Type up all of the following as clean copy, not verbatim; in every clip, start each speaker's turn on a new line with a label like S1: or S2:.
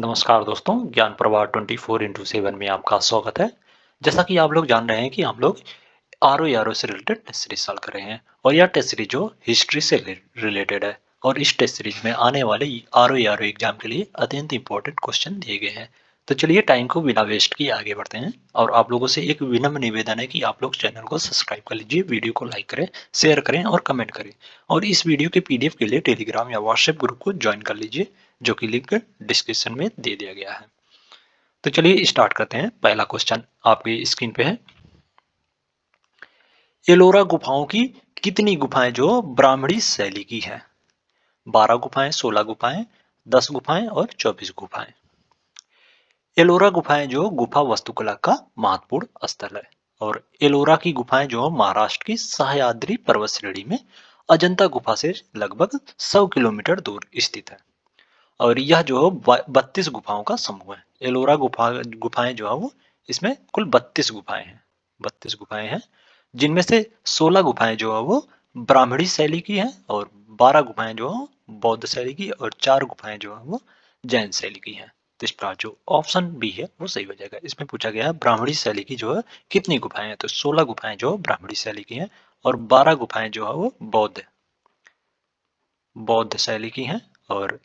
S1: नमस्कार दोस्तों, ज्ञान प्रवाह 24x7 में आपका स्वागत है। जैसा कि आप लोग जान रहे हैं कि हम लोग आरओ से रिलेटेड टेस्ट सीरीज सॉल्व कर रहे हैं और यह टेस्ट सीरीज जो हिस्ट्री से रिलेटेड है और इस टेस्ट सीरीज में आने वाले आरओ एग्जाम के लिए अत्यंत इंपॉर्टेंट क्वेश्चन दिए गए हैं। तो चलिए टाइम को बिना वेस्ट किए आगे बढ़ते हैं और आप लोगों से एक विनम्र निवेदन है कि आप लोग चैनल को सब्सक्राइब कर लीजिए, वीडियो को लाइक करें, शेयर करें और कमेंट करें और इस वीडियो के पीडीएफ के लिए टेलीग्राम या व्हाट्सएप ग्रुप को ज्वाइन कर लीजिए, जो कि लिंक डिस्क्रिप्शन में दे दिया गया है। तो चलिए स्टार्ट करते हैं। पहला क्वेश्चन आपकी स्क्रीन पे है। एलोरा गुफाओं की कितनी गुफाएं जो ब्राह्मणी शैली की हैं? 12 गुफाएं, 16 गुफाएं, 10 गुफाएं और 24 गुफाएं। एलोरा गुफाएं जो गुफा वास्तुकला का महत्वपूर्ण स्थल है और एलोरा की गुफाएं जो महाराष्ट्र की सह्याद्री पर्वत श्रेणी में अजंता गुफा से लगभग 100 किलोमीटर दूर स्थित है और यह जो 32 गुफाओं का समूह है। एलोरा गुफाएं जो है वो इसमें कुल 32 गुफाएं हैं। 32 गुफाएं हैं जिनमें से 16 गुफाएं जो है वो ब्राह्मणी शैली की हैं और 12 गुफाएं जो है बौद्ध शैली की और 4 गुफाएं जो है वो जैन शैली की हैं। तो इसका जो ऑप्शन बी है वो सही हो जाएगा। इसमें पूछा गया है ब्राह्मणी शैली की जो है कितनी गुफाएं हैं, तो 16 गुफाएं जो ब्राह्मणी शैली की हैं और 12 गुफाएं जो है वो बौद्ध बौद्ध शैली की हैं और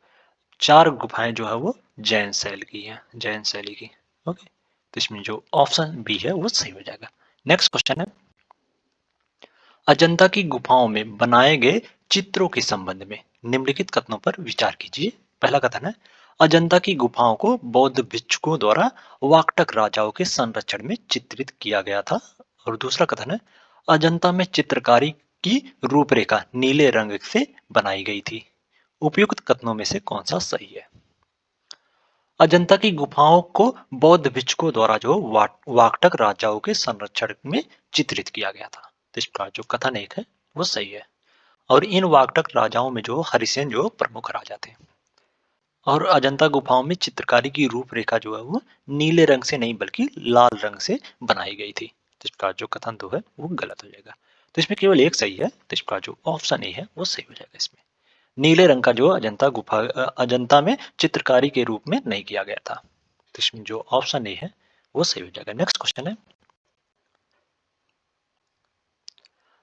S1: 4 गुफाएं जो है वो जैन शैली की हैं, जैन शैली की। ओके, तो इसमें जो ऑप्शन बी है वो सही हो जाएगा। नेक्स्ट क्वेश्चन है, अजंता की गुफाओं में बनाए गए चित्रों के संबंध में निम्नलिखित कथनों पर विचार कीजिए। पहला कथन है, अजंता की गुफाओं को बौद्ध भिक्षुओं द्वारा वाकटक राजाओं के संरक्षण में चित्रित किया गया था। और दूसरा कथन है, अजंता में चित्रकारी की रूपरेखा नीले रंग से बनाई गई थी। उपयुक्त कथनों में से कौन सा सही है? अजंता की गुफाओं को बौद्ध भिक्षुकों द्वारा जो वाकटक राजाओं के संरक्षण में चित्रित किया गया था। तो इसका जो कथन एक है वो सही है और इन वाकटक राजाओं में जो हरिसेन जो प्रमुख राजा थे और अजंता गुफाओं में चित्रकारी की रूपरेखा जो है वो नीले रंग से नहीं बल्कि लाल रंग से बनाई गई थी। तो इसका जो कथन दो है वो गलत हो जाएगा। तो इसमें केवल एक सही है, तो इसका जो ऑप्शन ए है वो सही हो जाएगा। इसमें नीले रंग का जो अजंता में चित्रकारी के रूप में नहीं किया गया था। तो इसमें जो ऑप्शन ए है वो सही हो जाएगा। नेक्स्ट क्वेश्चन है,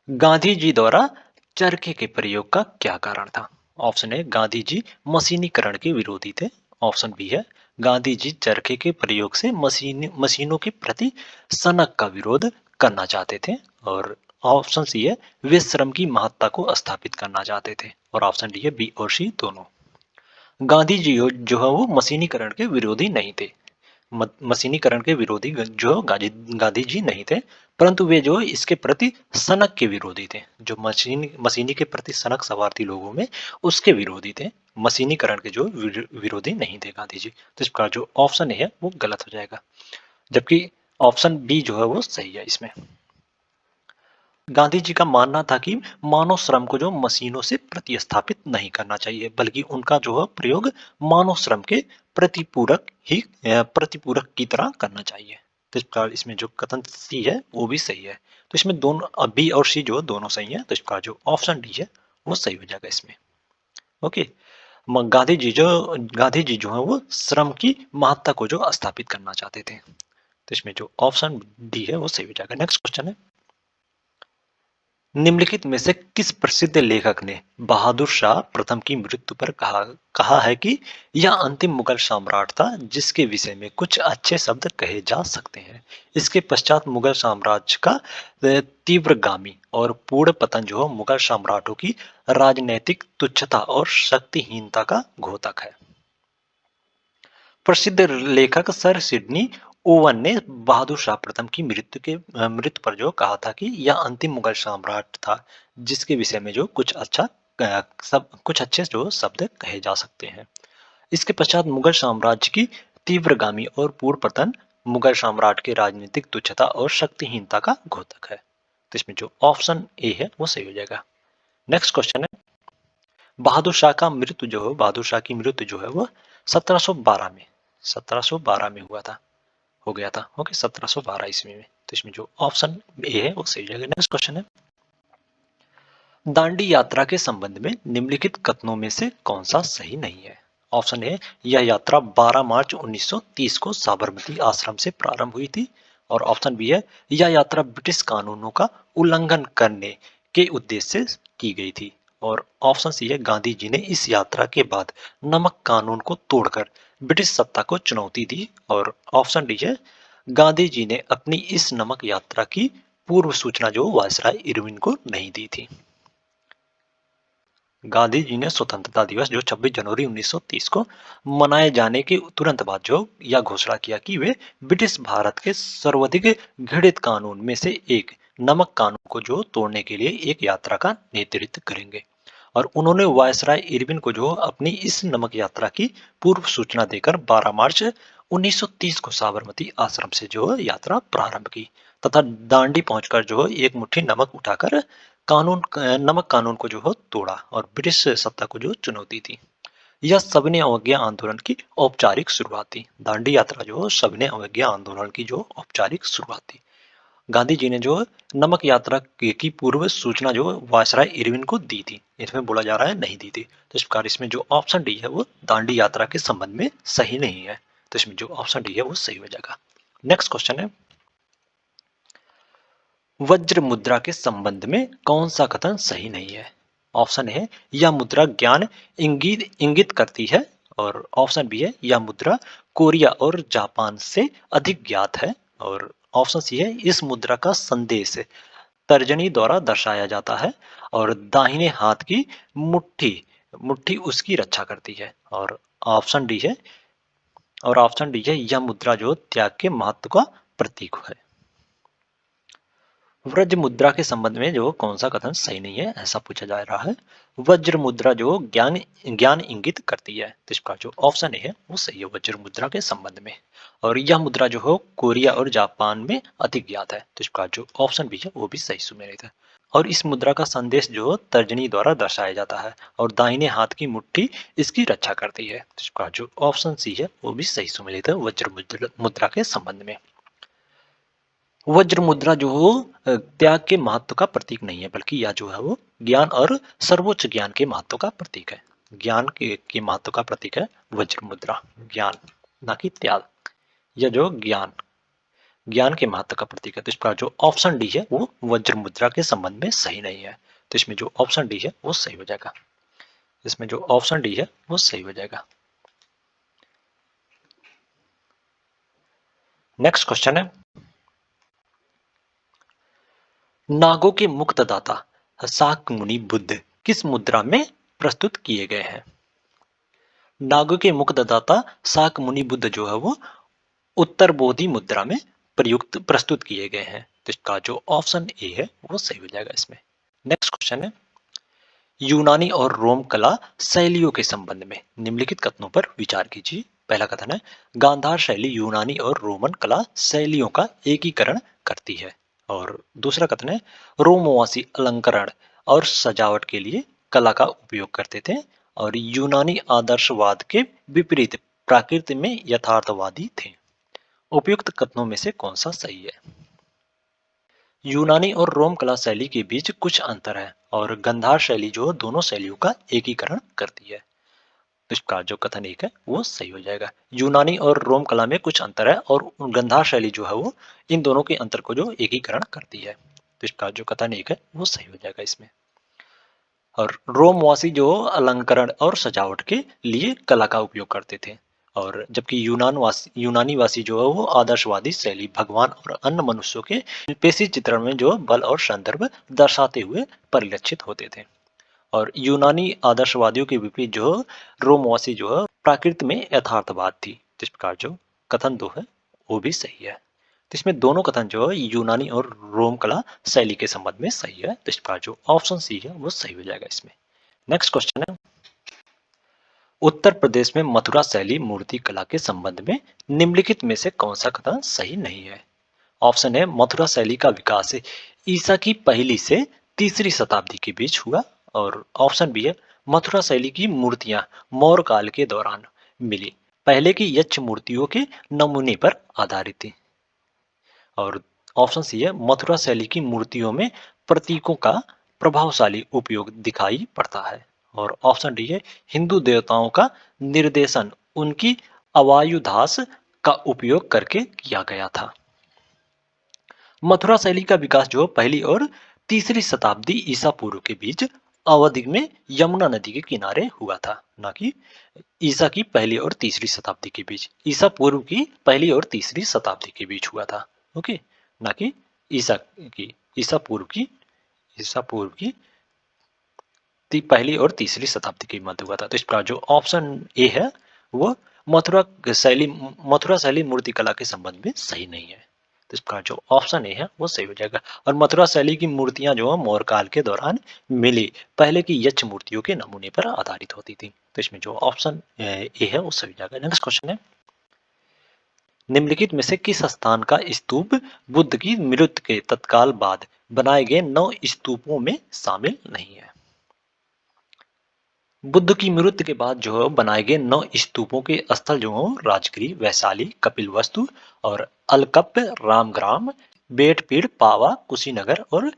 S1: गांधी जी द्वारा चरखे के प्रयोग का क्या कारण था? ऑप्शन ए, गांधी जी मशीनीकरण के विरोधी थे। ऑप्शन बी है, गांधी जी चरखे के प्रयोग से मशीनों के प्रति सनक का विरोध करना चाहते थे। और ऑप्शन सी है, वे श्रम की महत्ता को स्थापित करना चाहते थे। और ऑप्शन डी है बी और सी दोनों। गांधी जी जो है वो मशीनीकरण के विरोधी नहीं थे। मशीनीकरण के विरोधी जो गांधी जी नहीं थे, परंतु वे जो इसके प्रति सनक के विरोधी थे। जो मशीनी के प्रति सनक सवार थी लोगों में, उसके विरोधी थे। मशीनीकरण के जो विरोधी नहीं थे गांधी जी। तो इसका जो ऑप्शन है वो गलत हो जाएगा, जबकि ऑप्शन बी जो है वो सही है। इसमें गांधी जी का मानना था कि मानव श्रम को जो मशीनों से प्रतिस्थापित नहीं करना चाहिए, बल्कि उनका जो है प्रयोग मानव श्रम के प्रतिपूरक की तरह करना चाहिए। तो इस प्रकार इसमें जो कथन सी है वो भी सही है। तो इसमें दोनों बी और सी जो दोनों सही है। तो इसका जो ऑप्शन डी है वो सही हो जाएगा इसमें। ओके, गांधी जी जो है वो श्रम की महत्ता को जो स्थापित करना चाहते थे। तो इसमें जो ऑप्शन डी है वो सही हो जाएगा। नेक्स्ट क्वेश्चन है, निम्नलिखित में से किस प्रसिद्ध लेखक ने बहादुर शाह प्रथम की मृत्यु पर कहा है कि यह अंतिम मुगल सम्राट था जिसके विषय में कुछ अच्छे शब्द कहे जा सकते हैं? इसके पश्चात मुगल साम्राज्य का तीव्रगामी और पूर्ण पतन जो मुगल सम्राटों की राजनैतिक तुच्छता और शक्तिहीनता का घोतक है। प्रसिद्ध लेखक सर सिडनी ओवन ने बहादुर शाह प्रथम की मृत्यु पर जो कहा था कि यह अंतिम मुगल सम्राट था जिसके विषय में जो कुछ अच्छे जो शब्द कहे जा सकते हैं। इसके पश्चात मुगल साम्राज्य की तीव्रगामी और पूर्ण पतन मुगल सम्राट के राजनीतिक तुच्छता और शक्तिहीनता का घोतक है। तो इसमें जो ऑप्शन ए है वो सही हो जाएगा। नेक्स्ट क्वेश्चन है, बहादुर शाह की मृत्यु जो है वो 1712 में हुआ था, हो गया था। ओके, 1712 ईस्वी में। तो इसमें जो ऑप्शन ए है वो सही जाएगा। नेक्स्ट क्वेश्चन है, दांडी यात्रा के संबंध में निम्नलिखित कथनों में से कौन सा सही नहीं है? ऑप्शन ए, यह यात्रा 12 मार्च 1930 को साबरमती आश्रम से प्रारंभ हुई थी। और ऑप्शन बी है, यह यात्रा ब्रिटिश कानूनों का उल्लंघन करने के उद्देश्य से की गई थी। और ऑप्शन सी है, गांधी जी ने इस यात्रा के बाद नमक कानून को तोड़कर ब्रिटिश सत्ता को चुनौती दी। और ऑप्शन डी है, गांधी जी ने अपनी इस नमक यात्रा की पूर्व सूचना जो वायसराय इरविन को नहीं दी थी। गांधी जी ने स्वतंत्रता दिवस जो 26 जनवरी 1930 को मनाए जाने के तुरंत बाद जो यह घोषणा किया कि वे ब्रिटिश भारत के सर्वाधिक घृणित कानून में से एक नमक कानून को जो तोड़ने के लिए एक यात्रा का नेतृत्व करेंगे। और उन्होंने वायसराय इरविन को जो अपनी इस नमक यात्रा की पूर्व सूचना देकर 12 मार्च 1930 को साबरमती आश्रम से जो यात्रा प्रारंभ की तथा दांडी पहुंचकर जो एक मुट्ठी नमक उठाकर नमक कानून को जो हो तोड़ा और ब्रिटिश सत्ता को जो चुनौती दी। यह सविनय अवज्ञा आंदोलन की औपचारिक शुरुआत थी। दांडी यात्रा जो सविनय अवज्ञा आंदोलन की जो औपचारिक शुरुआत थी। गांधी जी ने जो नमक यात्रा की पूर्व सूचना जो वायसराय इरविन को दी थी, इसमें बोला जा रहा है नहीं दी थी। तो इस प्रकार इसमें जो ऑप्शन डी है वो दांडी यात्रा के संबंध में सही नहीं है। तो इसमें जो ऑप्शन डी है वो सही हो जाएगा। नेक्स्ट क्वेश्चन है, वज्र मुद्रा के संबंध में कौन सा कथन सही नहीं है? ऑप्शन है, यह मुद्रा ज्ञान इंगित इंगित करती है। और ऑप्शन बी है, यह मुद्रा कोरिया और जापान से अधिक ज्ञात है। और ऑप्शन सी है, इस मुद्रा का संदेश तर्जनी द्वारा दर्शाया जाता है और दाहिने हाथ की मुट्ठी मुट्ठी उसकी रक्षा करती है। और ऑप्शन डी है यह मुद्रा जो त्याग के महत्व का प्रतीक है। वज्र मुद्रा के संबंध में जो कौन सा कथन सही नहीं है ऐसा पूछा जा रहा है। वज्र मुद्रा जो ज्ञान ज्ञान इंगित करती है, तो इसका जो ऑप्शन है वो सही है वज्र मुद्रा के संबंध में। और यह मुद्रा जो है कोरिया और जापान में अधिक ज्ञात है, तो इसका जो ऑप्शन भी है वो भी सही सुमेलित है। और इस मुद्रा का संदेश जो तर्जनी द्वारा दर्शाया जाता है और दाहिने हाथ की मुट्ठी इसकी रक्षा करती है, तो इसका जो ऑप्शन सी है वो भी सही सुमेलित है वज्र मुद्रा के संबंध में। वज्र मुद्रा जो हो त्याग के महत्व का प्रतीक नहीं है, बल्कि यह जो है वो ज्ञान और सर्वोच्च ज्ञान के महत्व का प्रतीक है। ज्ञान के महत्व का प्रतीक है वज्र मुद्रा, ज्ञान ना कि त्याग। यह जो ज्ञान के महत्व का प्रतीक है, तो इसका जो ऑप्शन डी है वो वज्र मुद्रा के संबंध में सही नहीं है। तो इसमें जो ऑप्शन डी है वो सही हो जाएगा। इसमें जो ऑप्शन डी है वो सही हो जाएगा। नेक्स्ट क्वेश्चन है, नागों के मुक्तदाता शाक्यमुनि बुद्ध किस मुद्रा में प्रस्तुत किए गए हैं? नागों के मुक्तदाता शाक्यमुनि बुद्ध जो है वो उत्तर बोधि मुद्रा में प्रयुक्त प्रस्तुत किए गए हैं, तो इसका जो ऑप्शन ए है वो सही हो जाएगा इसमें। नेक्स्ट क्वेश्चन है, यूनानी और रोम कला शैलियों के संबंध में निम्नलिखित कथनों पर विचार कीजिए। पहला कथन है, गांधार शैली यूनानी और रोमन कला शैलियों का एकीकरण करती है। और दूसरा कथन है, रोमवासी अलंकरण और सजावट के लिए कला का उपयोग करते थे और यूनानी आदर्शवाद के विपरीत प्रकृति में यथार्थवादी थे। उपयुक्त कथनों में से कौन सा सही है? यूनानी और रोम कला शैली के बीच कुछ अंतर है और गंधार शैली जो दोनों शैलियों का एकीकरण करती है। तो इसका जो कथन एक है वो सही हो जाएगा। यूनानी और रोम कला में कुछ अंतर है और गंधार शैली जो है वो इन दोनों के अंतर को जो एकीकरण करती है। तो इसका जो कथन एक है वो सही हो जाएगा इसमें। और रोमवासी जो अलंकरण और सजावट के लिए कला का उपयोग करते थे और जबकि यूनानी वासी जो है वो आदर्शवादी शैली भगवान और अन्य मनुष्यों के पेशी चित्रण में जो बल और संदर्भ दर्शाते हुए परिलक्षित होते थे। और यूनानी आदर्शवादियों के विपरीत जो रोमवासी जो है प्राकृत में यथार्थवाद थी। तो इस प्रकार जो कथन दो है वो भी सही है। तो इसमें दोनों कथन जो है यूनानी और रोम कला शैली के संबंध में सही है, तो इसका जो ऑप्शन सी है वो सही हो जाएगा इसमें। नेक्स्ट क्वेश्चन है, उत्तर प्रदेश में मथुरा शैली मूर्ति कला के संबंध में निम्नलिखित में से कौन सा कथन सही नहीं है? ऑप्शन है, मथुरा शैली का विकास ईसा की पहली से तीसरी शताब्दी के बीच हुआ। और ऑप्शन बी है, मथुरा शैली की मूर्तियां मौर्य काल के दौरान मिली पहले की यक्ष मूर्तियों के नमूने पर आधारित थी। और ऑप्शन सी है, मथुरा शैली की मूर्तियों में प्रतीकों का प्रभावशाली उपयोग दिखाई पड़ता है। और ऑप्शन डी है हिंदू देवताओं का निर्देशन उनकी अवायुधास का उपयोग करके किया गया था। मथुरा शैली का विकास जो पहली और तीसरी शताब्दी ईसा पूर्व के बीच अवधि में यमुना नदी के किनारे हुआ था, ना कि ईसा की पहली और तीसरी शताब्दी के बीच। ईसा पूर्व की पहली और तीसरी शताब्दी के बीच हुआ था। ओके, ना कि ईसा की ईसा पूर्व की ईसा पूर्व की पहली और तीसरी शताब्दी के मध्य हुआ था। तो इस प्रकार जो ऑप्शन ए है वो मथुरा शैली मूर्तिकला के संबंध में सही नहीं है। तो इस प्रकार जो ऑप्शन ए है वो सही हो जाएगा। और मथुरा शैली की मूर्तियां जो है मौर्य काल के दौरान मिली पहले की यक्ष मूर्तियों के नमूने पर आधारित होती थी। तो इसमें जो ऑप्शन ए है वो सही हो जाएगा। नेक्स्ट क्वेश्चन है, निम्नलिखित में से किस स्थान का स्तूप बुद्ध की मृत्यु के तत्काल बाद बनाए गए 9 स्तूपों में शामिल नहीं है? बुद्ध की मृत्यु के बाद जो बनाए गए 9 स्तूपों के स्थल जो हो राजगिरी, वैशाली, कपिलवस्तु और अलकप, रामग्राम, बेटपीड़, पावा, कुशीनगर और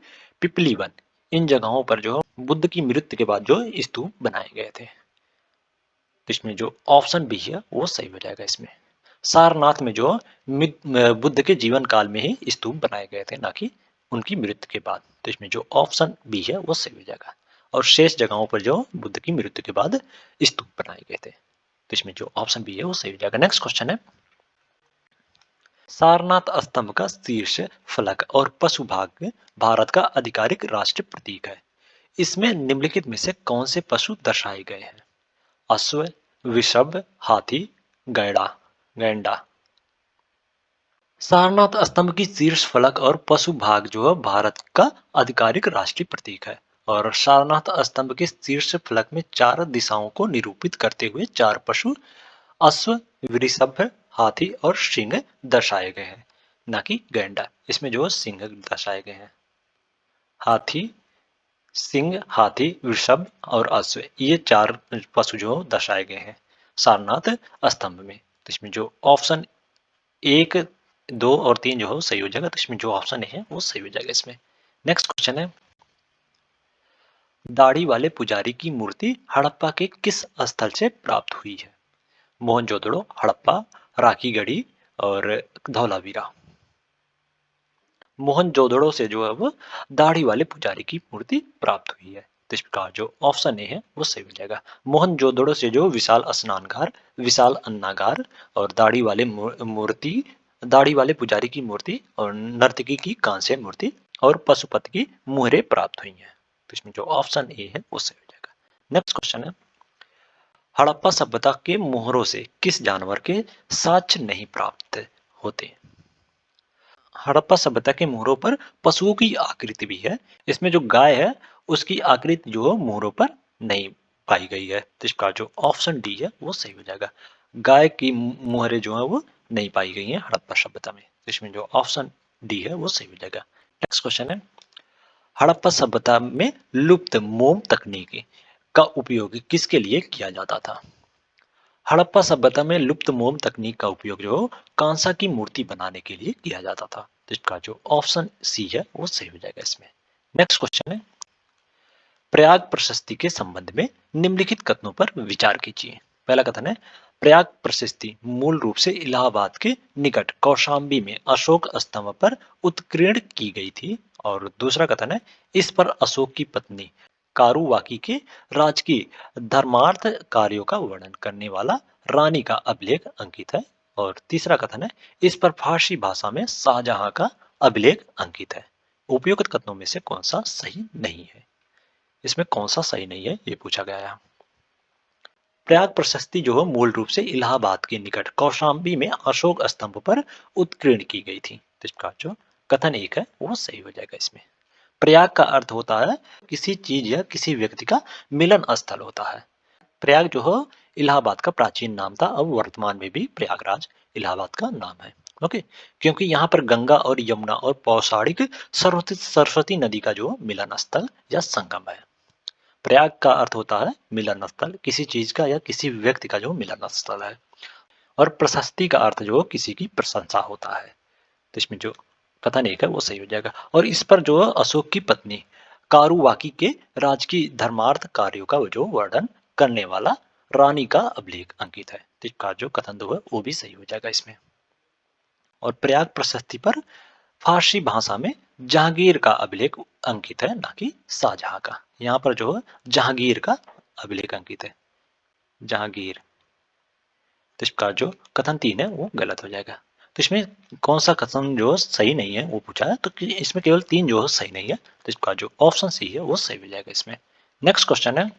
S1: पिपलीवन, इन जगहों पर जो बुद्ध की मृत्यु के बाद जो स्तूप बनाए गए थे। तो इसमें जो ऑप्शन बी है वो सही हो जाएगा। इसमें सारनाथ में जो बुद्ध के जीवन काल में ही स्तूप बनाए गए थे, ना कि उनकी मृत्यु के बाद। तो इसमें जो ऑप्शन बी है वो सही हो जाएगा। और शेष जगहों पर जो बुद्ध की मृत्यु के बाद स्तूप बनाए गए थे। तो इसमें जो ऑप्शन बी है वो सही हो जाएगा। नेक्स्ट क्वेश्चन है, सारनाथ स्तंभ का शीर्ष फलक और पशु भाग भारत का आधिकारिक राष्ट्रीय प्रतीक है। इसमें निम्नलिखित में से कौन से पशु दर्शाए गए हैं? अश्व, वृषभ, हाथी, गैड़ा गैंडा। सारनाथ स्तंभ की शीर्ष फलक और पशु भाग जो है भारत का आधिकारिक राष्ट्रीय प्रतीक है। और सारनाथ स्तंभ के शीर्ष फलक में 4 दिशाओं को निरूपित करते हुए 4 पशु अश्व, वृषभ, हाथी और सिंह दर्शाए गए हैं, ना कि गैंडा। इसमें जो सिंह दर्शाए गए हैं। हाथी, सिंह, हाथी, वृषभ और अश्व, ये 4 पशु जो दर्शाए गए हैं सारनाथ स्तंभ में। तो इसमें जो ऑप्शन 1, 2 और 3 जो है सही हो जाएगा। तो इसमें जो ऑप्शन है वो सही हो जाएगा। इसमें नेक्स्ट क्वेश्चन है, दाढ़ी वाले पुजारी की मूर्ति हड़प्पा के किस स्थल से प्राप्त हुई है? मोहनजोदड़ो, हड़प्पा, राखीगढ़ी और धौलावीरा। मोहनजोदड़ो से जो है वो दाढ़ी वाले पुजारी की मूर्ति प्राप्त हुई है। तो इस प्रकार जो ऑप्शन ए है वो सही हो जाएगा। मोहनजोदड़ो से जो विशाल स्नानघर, विशाल अन्नागार और दाढ़ी वाले पुजारी की मूर्ति और नर्तकी की कांस्य मूर्ति और पशुपति की मुहरें प्राप्त हुई हैं। तो इसमें जो ऑप्शन ए है वो सही हो जाएगा। नेक्स्ट क्वेश्चन है, हड़प्पा सभ्यता के मोहरों से किस जानवर के साक्ष्य नहीं प्राप्त होते? हड़प्पा सभ्यता के मोहरों पर पशुओं की आकृति भी है। इसमें जो गाय है उसकी आकृति जो है मोहरों पर नहीं पाई गई है। तो इसका जो ऑप्शन डी है वो सही हो जाएगा। गाय की मोहरें जो है वो नहीं पाई गई हैं हड़प्पा सभ्यता में। तो इसमें जो ऑप्शन डी है वो सही हो जाएगा। नेक्स्ट क्वेश्चन है, हड़प्पा सभ्यता में लुप्त मोम तकनीक का उपयोग किसके लिए किया जाता था? हड़प्पा सभ्यता में लुप्त मोम तकनीक का उपयोग जो कांसा की मूर्ति बनाने के लिए किया जाता था। तो इसका जो ऑप्शन सी है वो सही हो जाएगा। इसमें नेक्स्ट क्वेश्चन है, प्रयाग प्रशस्ति के संबंध में निम्नलिखित कथनों पर विचार कीजिए। पहला कथन है, प्रयाग प्रशस्ति मूल रूप से इलाहाबाद के निकट कौशाम्बी में अशोक स्तंभ पर उत्कीर्ण की गई थी। और दूसरा कथन है, इस पर अशोक की पत्नी कारुवाकी के राजकीय धर्मार्थ कार्यों का वर्णन करने वाला रानी का अभिलेख अंकित है। और तीसरा कथन है, इस पर फारसी भाषा में शाहजहां का अभिलेख अंकित है। उपयुक्त कथनों में से कौन सा सही नहीं है? इसमें कौन सा सही नहीं है ये पूछा गया है। प्रयाग प्रशस्ति जो है मूल रूप से इलाहाबाद के निकट कौशाम्बी में अशोक स्तंभ पर उत्कीर्ण की गई थी। तो इसका जो कथन एक है वो सही हो जाएगा। इसमें प्रयाग का अर्थ होता है किसी चीज या किसी व्यक्ति का मिलन स्थल होता है। प्रयाग जो है इलाहाबाद का प्राचीन नाम था, अब वर्तमान में भी प्रयागराज इलाहाबाद का नाम है। ओके, क्योंकि यहाँ पर गंगा और यमुना और पौषाणिक सरस्वती नदी का जो मिलन स्थल या संगम है। प्रयाग का अर्थ होता है मिलन स्थल, किसी चीज का या किसी व्यक्ति का जो मिलन स्थल है। और प्रशस्ति का अर्थ जो किसी की प्रशंसा होता है। तो इसमें जो कथन एक है वो सही हो जाएगा। और इस पर जो अशोक की पत्नी कारुवाकी के राजकीय धर्मार्थ कार्यों का जो वर्णन करने वाला रानी का अभिलेख अंकित है। तो इसका जो कथन दो है वो भी सही हो जाएगा इसमें। और प्रयाग प्रशस्ति पर फारसी भाषा में जहांगीर का अभिलेख अंकित है, ना कि शाहजहां का। यहाँ पर जो है जहांगीर का अभिलेख अंकित है, जहांगीर। तो इसका जो कथन 3 है वो गलत हो जाएगा। तो इसमें कौन सा कथन जो सही नहीं है वो पूछा है, तो इसमें केवल 3 जो है सही नहीं है, तो इसका जो ऑप्शन सी है वो सही हो जाएगा इसमें। नेक्स्ट क्वेश्चन है,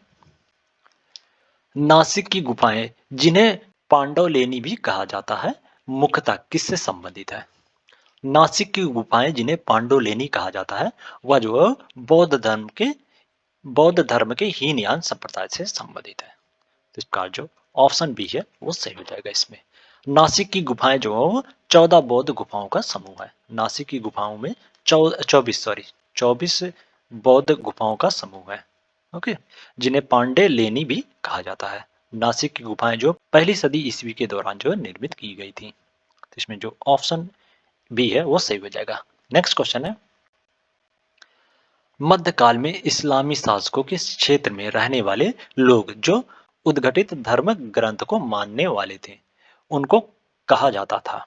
S1: नासिक की गुफाएं जिन्हें पांडवलेनी भी कहा जाता है मुख्यतः किससे संबंधित है? नासिक की गुफाएं जिन्हें पांडवलेनी कहा जाता है वह जो है बौद्ध धर्म के हीनयान संप्रदाय से संबंधित है। तो इसका जो ऑप्शन बी है वो सही हो जाएगा इसमें। नासिक की गुफाएं जो है वो 14 बौद्ध गुफाओं का समूह है। नासिक की गुफाओं में 24 बौद्ध गुफाओं का समूह है, ओके, जिन्हें पांडे लेनी भी कहा जाता है। नासिक की गुफाएं जो पहली सदी ईस्वी के दौरान जो है निर्मित की गई थी। तो इसमें जो ऑप्शन बी है वो सही हो जाएगा। नेक्स्ट क्वेश्चन है, मध्यकाल में इस्लामी शासकों के क्षेत्र में रहने वाले लोग जो उद्घटित धर्म ग्रंथ को मानने वाले थे उनको कहा जाता था।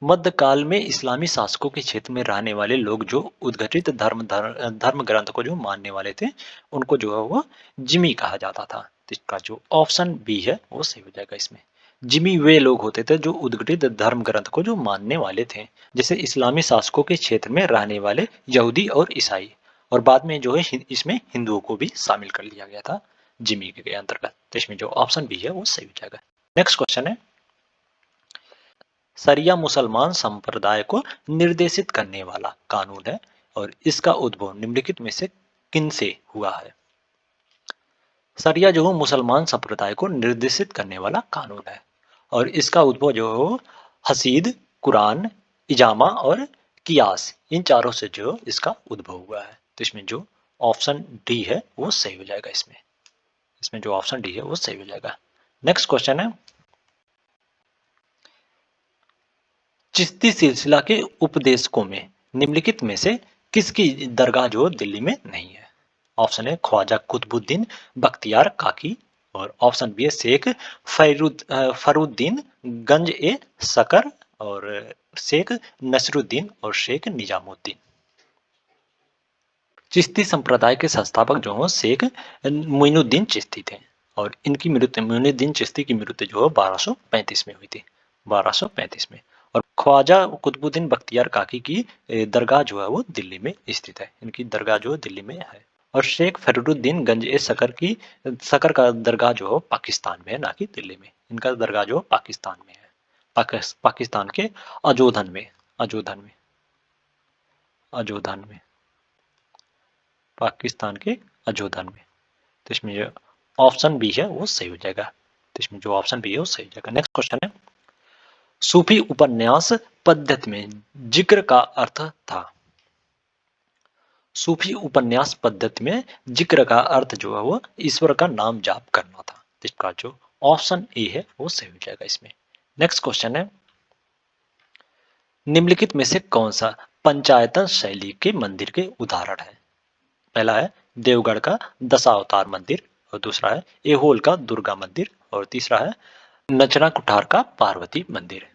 S1: मध्यकाल में इस्लामी शासकों के क्षेत्र में रहने वाले लोग जो उद्घटित धर्म ग्रंथ को जो मानने वाले थे उनको जो है वो जिमी कहा जाता था। तो इसका जो ऑप्शन बी है वो सही हो जाएगा इसमें। जिमी वे लोग होते थे जो उद्घटित धर्म ग्रंथ को जो मानने वाले थे, जैसे इस्लामी शासकों के क्षेत्र में रहने वाले यहूदी और ईसाई, और बाद में जो है इसमें हिंदुओं को भी शामिल कर लिया गया था जिमी के अंतर्गत। तो इसमें जो ऑप्शन बी है वो सही हो जाएगा। नेक्स्ट क्वेश्चन है, शरिया मुसलमान संप्रदाय को निर्देशित करने वाला कानून है और इसका उद्भव निम्नलिखित में से किन से हुआ है? शरिया जो है मुसलमान संप्रदाय को निर्देशित करने वाला कानून है और इसका उद्भव जो है हसीद, कुरान, इजामा और कियास, इन चारों से जो इसका उद्भव हुआ है। तो इसमें जो ऑप्शन डी है वो सही हो जाएगा इसमें। इसमें जो ऑप्शन डी है वो सही हो जाएगा। नेक्स्ट क्वेश्चन है, चिश्ती सिलसिला के उपदेशकों में निम्नलिखित में से किसकी दरगाह जो दिल्ली में नहीं है? ऑप्शन है ख्वाजा कुतुबुद्दीन बख्तियार काकी, और ऑप्शन बी है शेख फरुद्दीन गंज ए सकर, और शेख नसरुद्दीन और शेख निजामुद्दीन। चिश्ती संप्रदाय के संस्थापक जो हो शेख मोइनुद्दीन चिश्ती थे और इनकी मृत्यु मोइनुद्दीन चिश्ती की मृत्यु जो है 1235 में हुई थी, 1235 में। और ख्वाजा कुतुबुद्दीन बख्तियार काकी की दरगाह जो है वो दिल्ली में स्थित है। इनकी दरगाह जो है दिल्ली में है। और शेख फरुद्दीन गंज ए सकर का दरगाह जो है पाकिस्तान में है, ना कि दिल्ली में। इनका दरगाह जो पाकिस्तान में है, पाकिस्तान के अजोधन में, अजोधन में, अजोधन में, पाकिस्तान के अजोधन में। तो इसमें जो ऑप्शन बी है वो सही हो जाएगा। तो इसमें जो ऑप्शन बी है वो सही हो जाएगा। नेक्स्ट क्वेश्चन है, सूफी उपन्यास पद्धति में जिक्र का अर्थ था। सूफी उपन्यास पद्धति में जिक्र का अर्थ जो है वो ईश्वर का नाम जाप करना था। इसका जो ऑप्शन ए है वो सही हो जाएगा इसमें। नेक्स्ट क्वेश्चन है, निम्नलिखित में से कौन सा पंचायतन शैली के मंदिर के उदाहरण है? पहला है देवगढ़ का दशावतार मंदिर, और दूसरा है एहोल का दुर्गा मंदिर, और तीसरा है नचना कुठार का पार्वती मंदिर।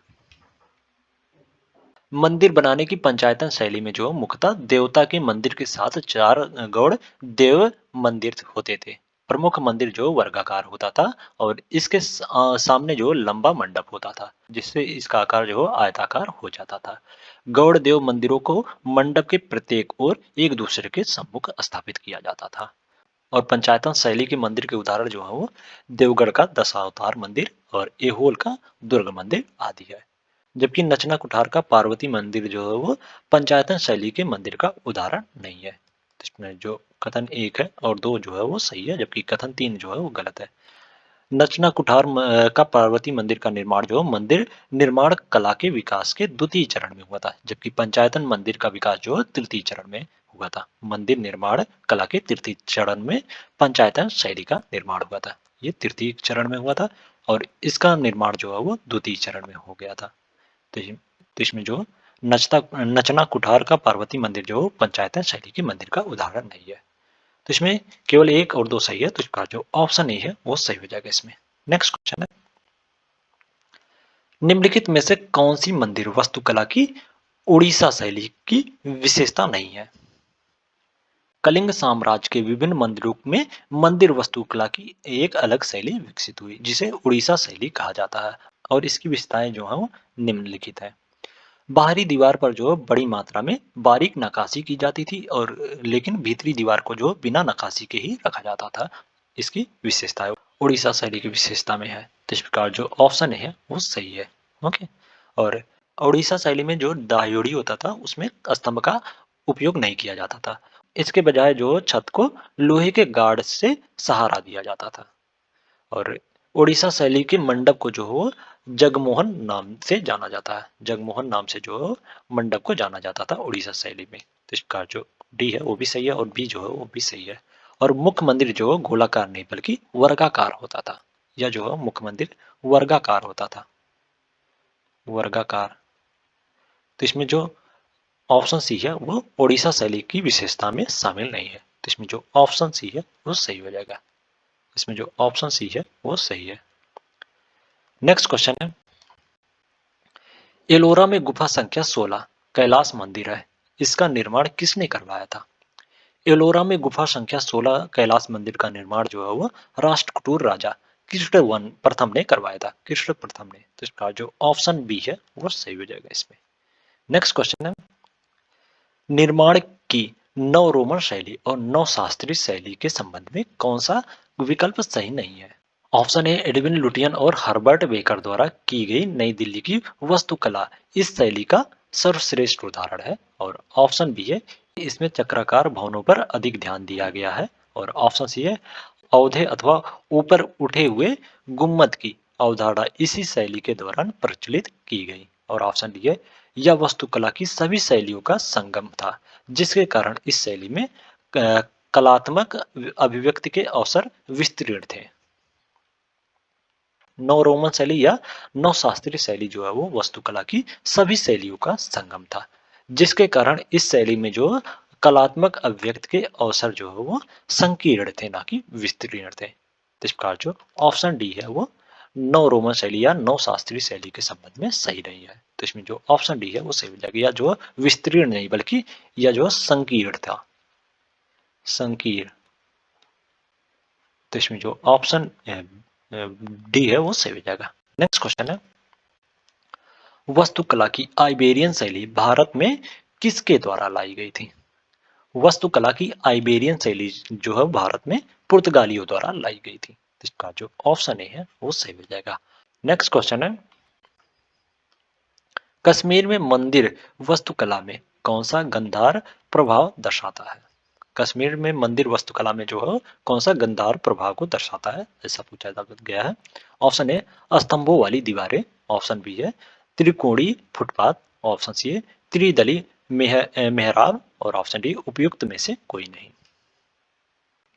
S1: मंदिर बनाने की पंचायतन शैली में जो मुख्यतः देवता के मंदिर के साथ 4 गौड़ देव मंदिर होते थे। प्रमुख मंदिर जो वर्गाकार होता था और इसके सामने जो लंबा मंडप होता था, जिससे इसका आकार जो आयताकार हो जाता था। गौड़ देव मंदिरों को मंडप के प्रत्येक ओर एक दूसरे के सम्मुख स्थापित किया जाता था। और पंचायतन शैली के मंदिर के उदाहरण जो है वो देवगढ़ का दशावतार मंदिर और एहोल का दुर्ग मंदिर आदि है। जबकि नचना कुठार का पार्वती मंदिर जो है वो पंचायतन शैली के मंदिर का उदाहरण नहीं है। तो इसमें जो कथन 1 है और 2 जो है वो सही है, जबकि कथन 3 जो है वो गलत है। नचना कुठार का पार्वती मंदिर का निर्माण जो मंदिर निर्माण कला के विकास के द्वितीय चरण में हुआ था, जबकि पंचायतन मंदिर का विकास जो तृतीय चरण में हुआ था। मंदिर निर्माण कला के तृतीय चरण में पंचायतन शैली का निर्माण हुआ था, ये तृतीय चरण में हुआ था, और इसका निर्माण जो है वो द्वितीय चरण में हो गया था। तो इसमें जो नचना कुठार का पार्वती मंदिर जो पंचायतन शैली के मंदिर का उदाहरण नहीं है। तो इसमें केवल एक और दो सही है, तो इसका जो ऑप्शन ए है वो सही हो जाएगा इसमें। नेक्स्ट क्वेश्चन है, निम्नलिखित में से कौन सी मंदिर वास्तुकला की उड़ीसा शैली की विशेषता नहीं है? कलिंग साम्राज्य के विभिन्न मंदिरों में मंदिर वास्तुकला की एक अलग शैली विकसित हुई जिसे उड़ीसा शैली कहा जाता है, और इसकी विशेषताएं जो है वो निम्नलिखित है। बाहरी दीवार पर जो बड़ी मात्रा में बारीक नक्काशी की जाती थी, और लेकिन भीतरी दीवार को जो बिना नक्काशी के ही रखा जाता था। इसकी विशेषता है उड़ीसा शैली की विशेषता में है, तो इस प्रकार जो ऑप्शन है वो सही है। ओके। और उड़ीसा शैली में जो दायोड़ी होता था उसमें स्तंभ का उपयोग नहीं किया जाता था। इसके बजाय जो छत को लोहे के गार्ड से सहारा दिया जाता था। और उड़ीसा शैली के मंडप को जो हो जगमोहन नाम से जाना जाता है। जगमोहन नाम से जो मंडप को जाना जाता था उड़ीसा शैली में। तो इसका जो डी है वो भी सही है और बी जो है वो भी सही है। और मुख्य मंदिर जो गोलाकार नहीं बल्कि वर्गाकार होता था, या जो है मुख्य मंदिर वर्गाकार होता था, वर्गाकार। तो इसमें जो ऑप्शन सी है वो उड़ीसा शैली की विशेषता में शामिल नहीं है, तो इसमें जो ऑप्शन सी है वो सही हो जाएगा। इसमें जो ऑप्शन सी है वो सही है। नेक्स्ट क्वेश्चन है, एलोरा में गुफा संख्या 16 कैलाश मंदिर है, इसका निर्माण किसने करवाया था? एलोरा में गुफा संख्या 16 कैलाश मंदिर का निर्माण जो है वो राष्ट्रकूट राजा कृष्ण प्रथम ने करवाया था, कृष्ण प्रथम ने। तो इसका जो ऑप्शन बी है वो सही हो जाएगा इसमें। नेक्स्ट क्वेश्चन है, निर्माण की नव रोमन शैली और नव शास्त्रीय शैली के संबंध में कौन सा विकल्प सही नहीं है? ऑप्शन ए एडविन लुटियन और हर्बर्ट बेकर द्वारा की गई नई दिल्ली की वास्तुकला इस शैली का सर्वश्रेष्ठ उदाहरण है। और ऑप्शन बी है इसमें चक्राकार भवनों पर अधिक ध्यान दिया गया है। और ऑप्शन सी है औधे अथवा ऊपर उठे हुए गुम्मद की अवधारणा इसी शैली के दौरान प्रचलित की गई। और ऑप्शन डी है यह वास्तुकला की सभी शैलियों का संगम था जिसके कारण इस शैली में कलात्मक अभिव्यक्ति के अवसर विस्तृत थे। नव रोमन शैली या नव शास्त्रीय शैली जो है वो वास्तुकला की सभी शैलियों का संगम था जिसके कारण इस शैली में जो कलात्मक अभिव्यक्ति के अवसर जो है वो संकीर्ण थे ना कि विस्तीर्ण थे। इस प्रकार जो ऑप्शन डी है वो नव रोमन शैली या नव शास्त्रीय शैली के संबंध में सही नहीं है। तो इसमें जो ऑप्शन डी है वो सही हो जाएगा, या जो विस्तीर्ण नहीं बल्कि या जो संकीर्ण था, संकीर्ण। तो इसमें जो ऑप्शन डी है वो सही हो जाएगा। नेक्स्ट क्वेश्चन है, वास्तुकला की आइबेरियन शैली भारत में किसके द्वारा लाई गई थी? वास्तुकला की आइबेरियन शैली जो है भारत में पुर्तगालियों द्वारा लाई गई थी। इसका जो ऑप्शन ए है वो सही हो जाएगा। नेक्स्ट क्वेश्चन है, कश्मीर में मंदिर वास्तुकला में कौन सा गंधार प्रभाव दर्शाता है? कश्मीर में मंदिर वास्तुकला में जो है कौन सा गंधार प्रभाव को दर्शाता है, ऐसा पूछा गया है। ऑप्शन ए स्तंभों वाली दीवारें, ऑप्शन बी है त्रिकोणीय फुटपाथ, ऑप्शन सी है त्रिदली मेहराब, और ऑप्शन डी उपयुक्त में से कोई नहीं।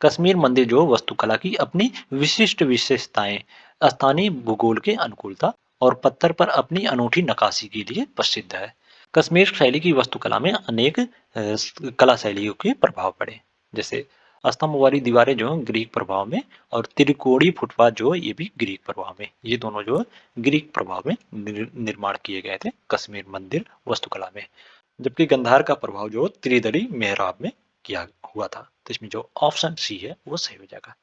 S1: कश्मीर मंदिर जो वास्तुकला की अपनी विशिष्ट विशेषताएं, स्थानीय भूगोल के अनुकूलता और पत्थर पर अपनी अनूठी नक्काशी के लिए प्रसिद्ध है। कश्मीर शैली की वास्तुकला में अनेक कला शैलियों के प्रभाव पड़े, जैसे स्तंभ वाली दीवारें जो ग्रीक प्रभाव में, और त्रिकोणीय फुटपाथ जो ये भी ग्रीक प्रभाव में, ये दोनों जो ग्रीक प्रभाव में निर्माण किए गए थे कश्मीर मंदिर वास्तुकला में। जबकि गंधार का प्रभाव जो त्रिदली मेहराब में किया हुआ था। तो इसमें जो ऑप्शन सी है वो सही हो जाएगा।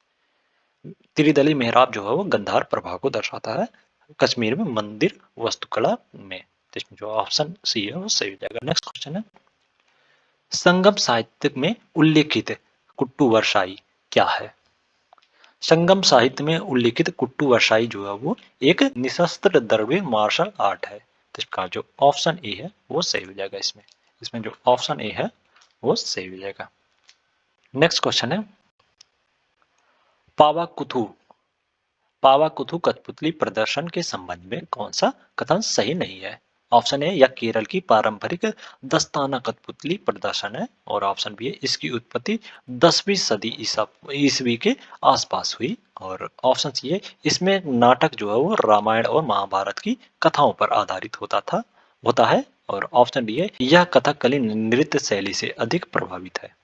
S1: त्रिदली मेहराब जो है वो गंधार प्रभाव को दर्शाता है कश्मीर में मंदिर वास्तुकला में। तो इसमें जो ऑप्शन सी है वो सही हो जाएगा। नेक्स्ट क्वेश्चन है, संगम साहित्य में उल्लेखित कुट्टू वर्षाई क्या है? संगम साहित्य में उल्लेखित कुट्टू वर्षाई जो है वो एक निशस्त्र द्रव्य मार्शल आर्ट है। तो इसका जो ऑप्शन ए है वो सही हो जाएगा इसमें। इसमें जो ऑप्शन ए है वो सही हो जाएगा। नेक्स्ट क्वेश्चन है, पावाकुथु पावाकुथु कठपुतली प्रदर्शन के संबंध में कौन सा कथन सही नहीं है? ऑप्शन ए यह केरल की पारंपरिक दस्ताना कठपुतली प्रदर्शन है, और ऑप्शन बी है इसकी उत्पत्ति 10वीं सदी ईसवी के आसपास हुई, और ऑप्शन सी है इसमें नाटक जो है वो रामायण और महाभारत की कथाओं पर आधारित होता है, और ऑप्शन डी है यह कथकली नृत्य शैली से अधिक प्रभावित है।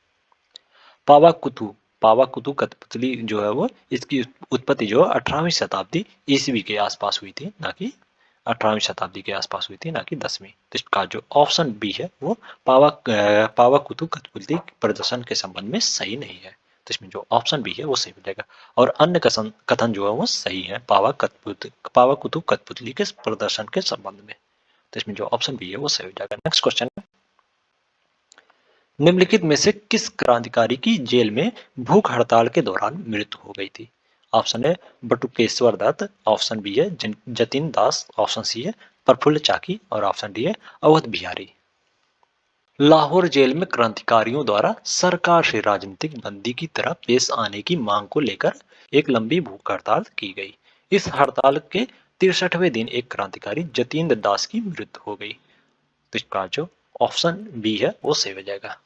S1: पावाकुतु पावाकुतु कठपुतली जो है वो इसकी उत्पत्ति जो 18वीं शताब्दी ईस्वी के आसपास हुई थी, ना कि 18वीं शताब्दी के आसपास हुई थी, ना कि 10वीं। तो इसका जो ऑप्शन बी है वो पावाकुतु कठपुतली प्रदर्शन के संबंध में सही नहीं है। तो इसमें जो ऑप्शन बी है वो सही हो जाएगा। और अन्य कथन कथन जो है वो सही है पावाकुतु कठपुतली के प्रदर्शन के संबंध में। तो इसमें जो ऑप्शन बी है वो सही हो जाएगा। नेक्स्ट क्वेश्चन है, निम्नलिखित में से किस क्रांतिकारी की जेल में भूख हड़ताल के दौरान मृत्यु हो गई थी? ऑप्शन है बटुकेश्वर दत्त, ऑप्शन बी है जतिन दास, ऑप्शन सी है प्रफुल्ल चाकी और ऑप्शन डी है अवध बिहारी। लाहौर जेल में क्रांतिकारियों द्वारा सरकार से राजनीतिक बंदी की तरह पेश आने की मांग को लेकर एक लंबी भूख हड़ताल की गई। इस हड़ताल के 63वें दिन एक क्रांतिकारी जतीन्द्र दास की मृत्यु हो गई। तो इसका जो ऑप्शन बी है वो सही हो जाएगा।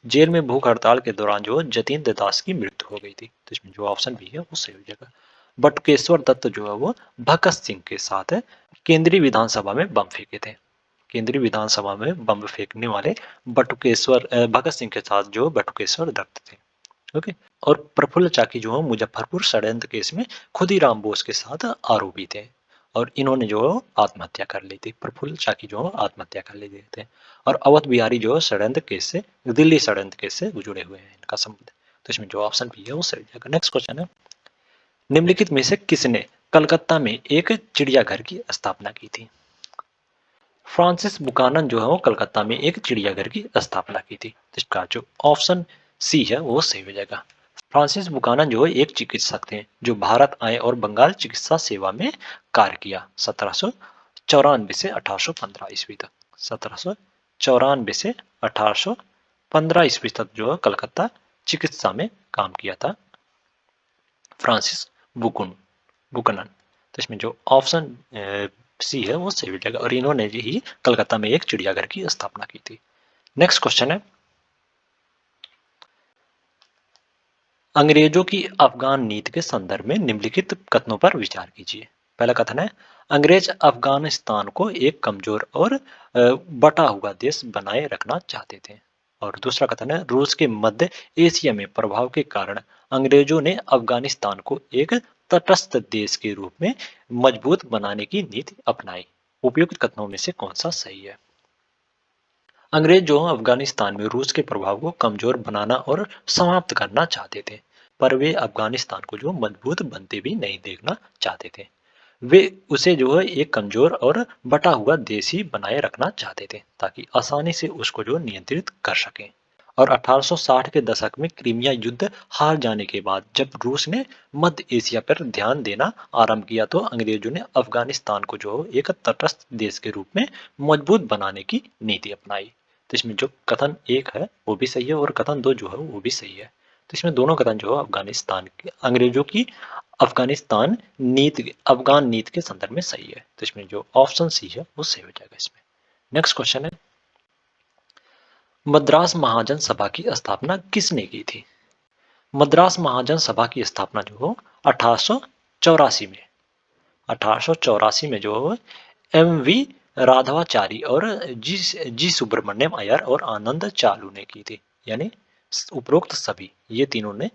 S1: जेल में भूख हड़ताल के दौरान जो जतीन्द्र दास की मृत्यु हो गई थी। तो इसमें जो ऑप्शन बी है वो सही हो जाएगा। बटुकेश्वर दत्त जो है वो भगत सिंह के साथ है केंद्रीय विधानसभा में बम फेंके थे। केंद्रीय विधानसभा में बम फेंकने वाले भगत सिंह के साथ जो बटुकेश्वर दत्त थे। ओके। और प्रफुल्ल चाकी जो है मुजफ्फरपुर षड्यंत्र केस में खुदीराम बोस के साथ आरोपी थे और इन्होंने जो आत्महत्या कर ली थी। प्रफुल्ल चाकी जो आत्महत्या कर लेते थे और अवध बिहारी जो षड्यंत्र केस से दिल्ली षड्यंत्र केस से जुड़े हुए हैं इनका संबंध। तो इसमें जो ऑप्शन भी है वो सही जाएगा। नेक्स्ट क्वेश्चन है, निम्नलिखित में से किसने कलकत्ता में एक चिड़ियाघर की स्थापना की थी? फ्रांसिस बुकानन जो है वो कलकत्ता में एक चिड़ियाघर की स्थापना की थी। इसका जो ऑप्शन सी है वो सही हो जाएगा। फ्रांसिस बुकानन जो है एक चिकित्सक थे जो भारत आए और बंगाल चिकित्सा सेवा में कार्य किया 1794 से 1815 ईस्वी तक। 1794 से 1815 ईस्वी तक जो है कलकत्ता चिकित्सा में काम किया था फ्रांसिस बुकनन। तो इसमें जो ऑप्शन सी है वो सही हो जाएगा और इन्होंने ही कलकत्ता में एक चिड़ियाघर की स्थापना की थी। नेक्स्ट क्वेश्चन है, अंग्रेजों की अफगान नीति के संदर्भ में निम्नलिखित कथनों पर विचार कीजिए। पहला कथन है, अंग्रेज अफगानिस्तान को एक कमजोर और बटा हुआ देश बनाए रखना चाहते थे। और दूसरा कथन है, रूस के मध्य एशिया में प्रभाव के कारण अंग्रेजों ने अफगानिस्तान को एक तटस्थ देश के रूप में मजबूत बनाने की नीति अपनाई। उपयुक्त कथनों में से कौन सा सही है? अंग्रेज जो अफगानिस्तान में रूस के प्रभाव को कमजोर बनाना और समाप्त करना चाहते थे, पर वे अफगानिस्तान को जो मजबूत बनते भी नहीं देखना चाहते थे। वे उसे जो है एक कमजोर और बटा हुआ देश ही बनाए रखना चाहते थे ताकि आसानी से उसको जो नियंत्रित कर सकें। और 1860 के दशक में क्रीमिया युद्ध हार जाने के बाद जब रूस ने मध्य एशिया पर ध्यान देना आरंभ किया तो अंग्रेजों ने अफगानिस्तान को जो एक तटस्थ देश के रूप में मजबूत बनाने की नीति अपनाई। तो इसमें जो कथन एक है वो भी सही है और कथन दो जो है वो भी सही है। तो इसमें दोनों कथन जो है अफगानिस्तान के अंग्रेजों की अफगान नीति के संदर्भ में सही है। तो इसमें जो ऑप्शन सी है वो सही हो जाएगा इसमें। नेक्स्ट क्वेश्चन है, मद्रास महाजन सभा की स्थापना किसने की थी? मद्रास महाजन सभा की स्थापना जो हो 1884 में 1884 में जो एम वी राघवाचारी और जी सुब्रमण्यम अय्यर और आनंद चालू ने की थी। यानी उपरोक्त सभी ये तीनों ने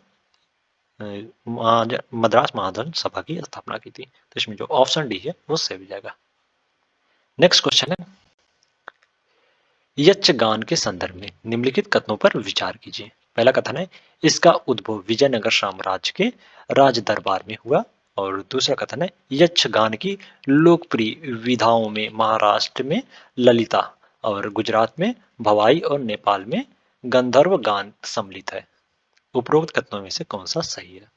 S1: मद्रास महाजन सभा की स्थापना की थी। तो इसमें जो ऑप्शन डी है वो सही हो जाएगा। नेक्स्ट क्वेश्चन है, यक्षगान के संदर्भ में निम्नलिखित कथनों पर विचार कीजिए। पहला कथन है, इसका उद्भव विजयनगर साम्राज्य के राज दरबार में हुआ। और दूसरा कथन है, यक्षगान की लोकप्रिय विधाओं में महाराष्ट्र में ललिता और गुजरात में भवाई और नेपाल में गंधर्व गान सम्मिलित है। उपरोक्त कथनों में से कौन सा सही है?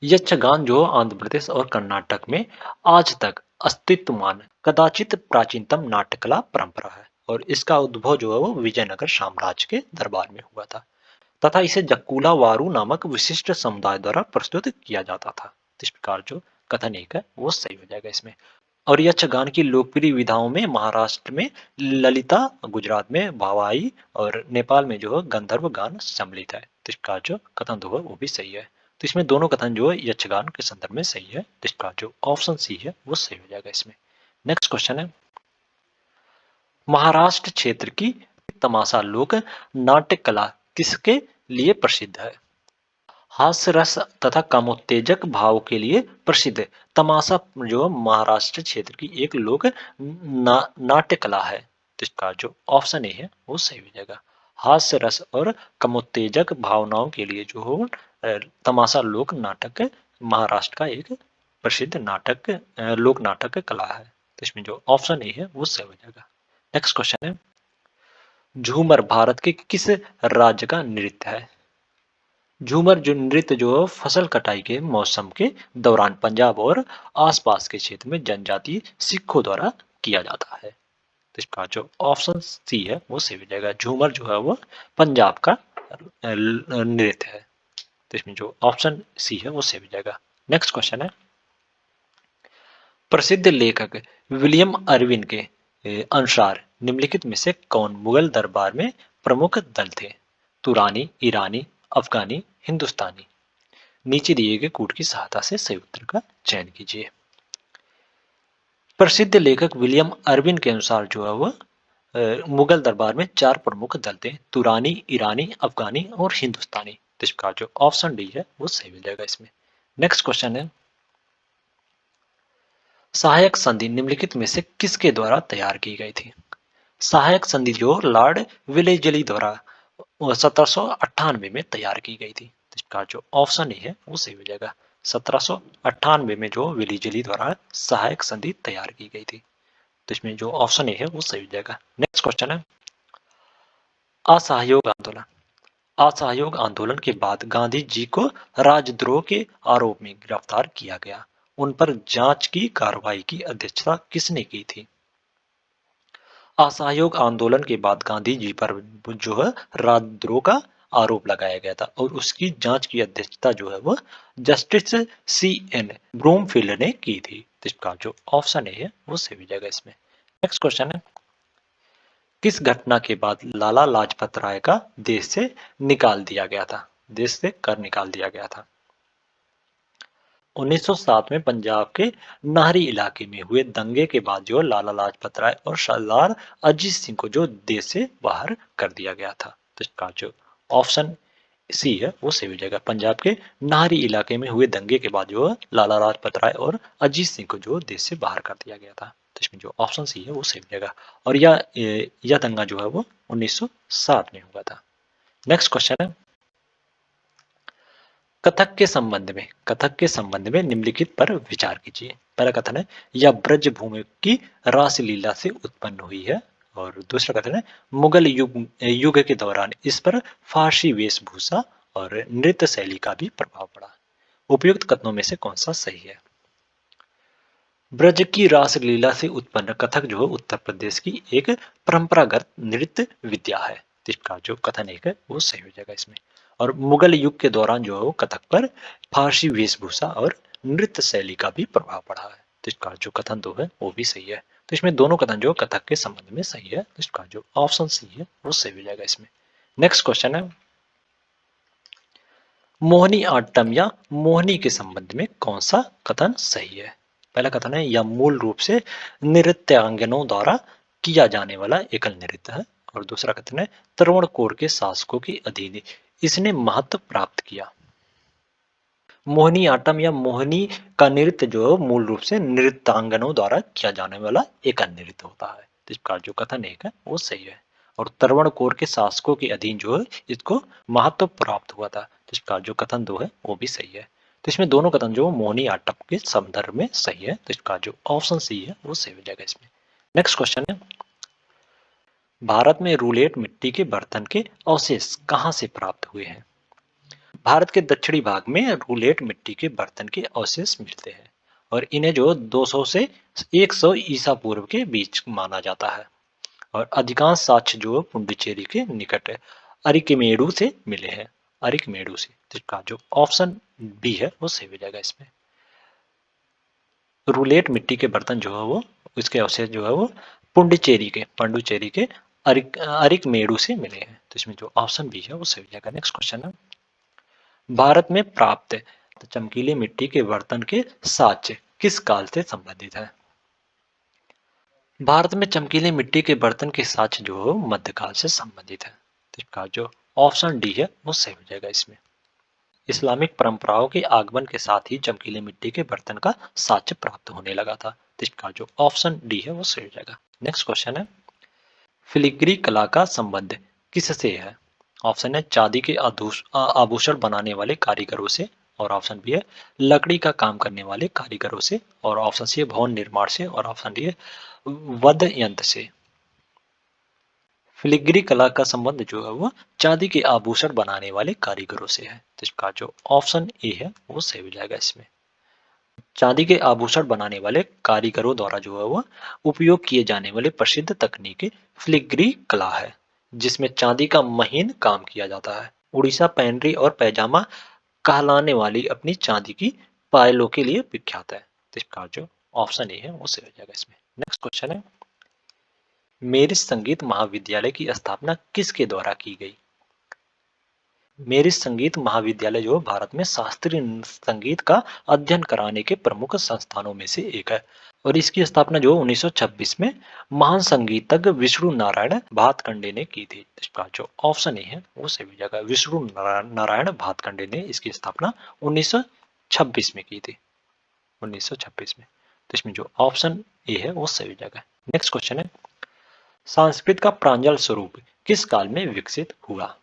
S1: यक्षगान जो आंध्र प्रदेश और कर्नाटक में आज तक अस्तित्वमान कदाचित प्राचीनतम नाट्यकला परंपरा है और इसका उद्भव जो है वो विजयनगर साम्राज्य के दरबार में हुआ था तथा इसे जक्कुला वारू नामक विशिष्ट समुदाय द्वारा प्रस्तुत किया जाता था। इस प्रकार जो कथन एक है वो सही हो जाएगा इसमें। और यक्षगान की लोकप्रिय विधाओं में महाराष्ट्र में ललिता, गुजरात में भावाई और नेपाल में जो है गंधर्व गान सम्मिलित है। तो इसका जो कथन दो है वो भी सही है। तो इसमें दोनों कथन जो है यक्षगान के संदर्भ में सही है। तो इसका जो ऑप्शन सी है वो सही हो जाएगा इसमें। नेक्स्ट क्वेश्चन है, महाराष्ट्र क्षेत्र की तमाशा लोक नाट्य कला किसके लिए प्रसिद्ध है? हास्य रस तथा कामोत्तेजक भाव के लिए प्रसिद्ध तमाशा जो महाराष्ट्र क्षेत्र की एक लोक नाट्य कला है। तो इसका जो ऑप्शन ए है वो सही हो जाएगा। हास्य रस और कामोत्तेजक भावनाओं के लिए जो हो तमाशा लोक नाटक महाराष्ट्र का एक प्रसिद्ध नाटक लोक नाटक कला है। तो इसमें जो ऑप्शन ए है वो सही हो जाएगा। नेक्स्ट क्वेश्चन है, झूमर भारत के किस राज्य का नृत्य है? झूमर जो नृत्य जो फसल कटाई के मौसम के दौरान पंजाब और आसपास के क्षेत्र में जनजातीय सिखों द्वारा किया जाता है। तो इसका जो ऑप्शन सी है वो सही हो जाएगा। झूमर जो है वो पंजाब का नृत्य है। तो इसमें जो ऑप्शन सी है वो सही हो जाएगा। नेक्स्ट क्वेश्चन है, प्रसिद्ध लेखक विलियम अर्विन के अनुसार निम्नलिखित में से कौन मुगल दरबार में प्रमुख दल थे? तुरानी, ईरानी, अफगानी, हिंदुस्तानी। नीचे दिए गए कूट की सहायता से सही उत्तर का चयन कीजिए। प्रसिद्ध लेखक विलियम अर्विन के अनुसार जो है वह मुगल दरबार में चार प्रमुख दल थे, तुरानी, ईरानी, अफगानी और हिंदुस्तानी। तो इसका जो ऑप्शन डी है वो सही मिल जाएगा इसमें। नेक्स्ट क्वेश्चन है, सहायक संधि निम्नलिखित में से किसके द्वारा तैयार की गई थी? सहायक संधि जो लॉर्ड विलेजली द्वारा 1798 में तैयार की गई थी। इसका जो ऑप्शन है वो सही हो जाएगा। 1798 में जो विलेजली द्वारा सहायक संधि तैयार की गई थी। तो इसमें जो ऑप्शन है वो सही हो जाएगा। नेक्स्ट क्वेश्चन है, असहयोग आंदोलन। असहयोग आंदोलन के बाद गांधी जी को राजद्रोह के आरोप में गिरफ्तार किया गया। उन पर जांच की कार्रवाई की अध्यक्षता किसने की थी? असहयोग आंदोलन के बाद गांधी जी पर जो है राजद्रोह का आरोप लगाया गया था और उसकी जांच की अध्यक्षता जो है वो जस्टिस सी एन ब्रूमफील्ड ने की थी। तो इसका जो ऑप्शन है वो सही हो जाएगा इसमें। नेक्स्ट क्वेश्चन है, किस घटना के बाद लाला लाजपत राय का देश से निकाल दिया गया था? देश से कर निकाल दिया गया था। 1907 में पंजाब के नाहरी इलाके में हुए दंगे के बाद जो लाला लाजपत राय और सरदार अजीत सिंह को जो देश से बाहर कर दिया गया था। तो इसका जो ऑप्शन सी है वो सही हो जाएगा। पंजाब के नाहरी इलाके में हुए दंगे के बाद जो लाला लाजपत राय और अजीत सिंह को जो देश से बाहर कर दिया गया था। तो इसमें जो ऑप्शन सी है वो सही हो जाएगा। और यह दंगा जो है वो 1907 में हुआ था। नेक्स्ट क्वेश्चन है, कथक के संबंध में निम्नलिखित पर विचार कीजिए। पहला कथन है, यह ब्रजभूमि की रासलीला से उत्पन्न हुई है। और दूसरा कथन है, मुगल युग के दौरान इस पर फारसी वेशभूषा और नृत्य शैली का भी प्रभाव पड़ा। उपयुक्त कथनों में से कौन सा सही है? ब्रज की रासलीला से उत्पन्न कथक जो है उत्तर प्रदेश की एक परंपरागत नृत्य विद्या है। तो इसका जो कथन एक है वो सही हो जाएगा इसमें। और मुगल युग के दौरान जो है वो कथक पर फारसी वेशभूषा और नृत्य शैली का भी प्रभाव पड़ा है। तो इसका जो कथन दो है वो भी सही है। तो इसमें दोनों कथन जो कथक के संबंध में सही है। तो इसका जो ऑप्शन सी है वो सही हो जाएगा इसमें। नेक्स्ट क्वेश्चन है, मोहिनी आट्टम या मोहिनी के संबंध में कौन सा कथन सही है? पहला कथन है, यह मूल रूप से नृत्यांगनों द्वारा किया जाने वाला एकल नृत्य है। और दूसरा कथन है, त्रावणकोर के शासकों के अधीन इसने महत्व प्राप्त किया। मोहिनी आट्टम या मोहिनी का नृत्य जो मूल रूप से नृत्यांगनों द्वारा किया जाने वाला एकल नृत्य होता है। तो इसका जो कथन एक है वो सही है। और त्रावणकोर के शासकों के अधीन जो है इसको महत्व प्राप्त हुआ था। तो इसका जो कथन दो है वो भी सही है। तो इसमें दोनों कथन जो मोहिनी आट्टम के संदर्भ में सही है। तो इसका जो ऑप्शन सी है वो सही हो जाएगा इसमें। नेक्स्ट क्वेश्चन है, भारत में रूलेट मिट्टी के बर्तन के अवशेष कहाँ से प्राप्त हुए हैं? भारत के दक्षिणी भाग में रूलेट मिट्टी के बर्तन के अवशेष मिलते हैं और इन्हें जो 200 से 100 ईसा पूर्व के बीच माना जाता है। और अधिकांश साक्ष्य जो पुडुचेरी के निकट अरिकमेडु से मिले हैं। अरिकमेडु से। तो इसका जो ऑप्शन बी है वो सही हो जाएगा इसमें। रूलेट मिट्टी के बर्तन जो है वो इसके अवशेष जो है वो पांडुचेरी के अरिकमेडु से मिले हैं। तो इसमें जो ऑप्शन बी है वो सही हो जाएगा। नेक्स्ट क्वेश्चन है, भारत में प्राप्त चमकीले मिट्टी के बर्तन के साक्ष्य किस काल से संबंधित है? भारत में चमकीली मिट्टी के बर्तन के साक्ष्य जो है मध्यकाल से संबंधित है। तो इसका जो ऑप्शन डी है वो सही हो जाएगा इसमें। इस्लामिक परंपराओं के आगमन के साथ ही चमकीले मिट्टी के बर्तन का साक्ष्य प्राप्त होने लगा था। तो इसका जो ऑप्शन डी है वो सही हो जाएगा। नेक्स्ट क्वेश्चन है, फिलिग्री कला का संबंध किससे है? ऑप्शन है चांदी के आभूषण बनाने वाले कारीगरों से, और ऑप्शन बी है लकड़ी का काम करने वाले कारीगरों से, और ऑप्शन सी है भवन निर्माण से, और ऑप्शन डी है वाद्य यंत्र से। फिलिग्री कला का संबंध जो है वो चांदी के आभूषण बनाने वाले कारीगरों से है। तो इसका जो ऑप्शन ए है वो सही हो जाएगा इसमें। चांदी के आभूषण बनाने वाले कारीगरों द्वारा जो है वो उपयोग किए जाने वाले प्रसिद्ध तकनीक फिलिग्री कला है, जिसमें चांदी का महीन काम किया जाता है। उड़ीसा पैनरी और पैजामा कहलाने वाली अपनी चांदी की पायलों के लिए विख्यात है। तो इसका जो ऑप्शन ए है वो सही हो जाएगा इसमें। नेक्स्ट क्वेश्चन है, मेरी संगीत महाविद्यालय की स्थापना किसके द्वारा की गई? मेरी संगीत महाविद्यालय जो भारत में शास्त्रीय संगीत का अध्ययन कराने के प्रमुख संस्थानों में से एक है, और इसकी स्थापना जो 1926 में महान संगीतज्ञ विष्णु नारायण भातखंडे ने की थी। इसका जो ऑप्शन ए है वो सही हो जाएगा। विष्णु नारायण भातखंडे ने इसकी स्थापना 1926 में की थी। 1926 में। तो इसमें जो ऑप्शन ए है वो सही हो जाएगा। नेक्स्ट क्वेश्चन है, संस्कृत का प्रांजल स्वरूप किस काल में विकसित हुआ?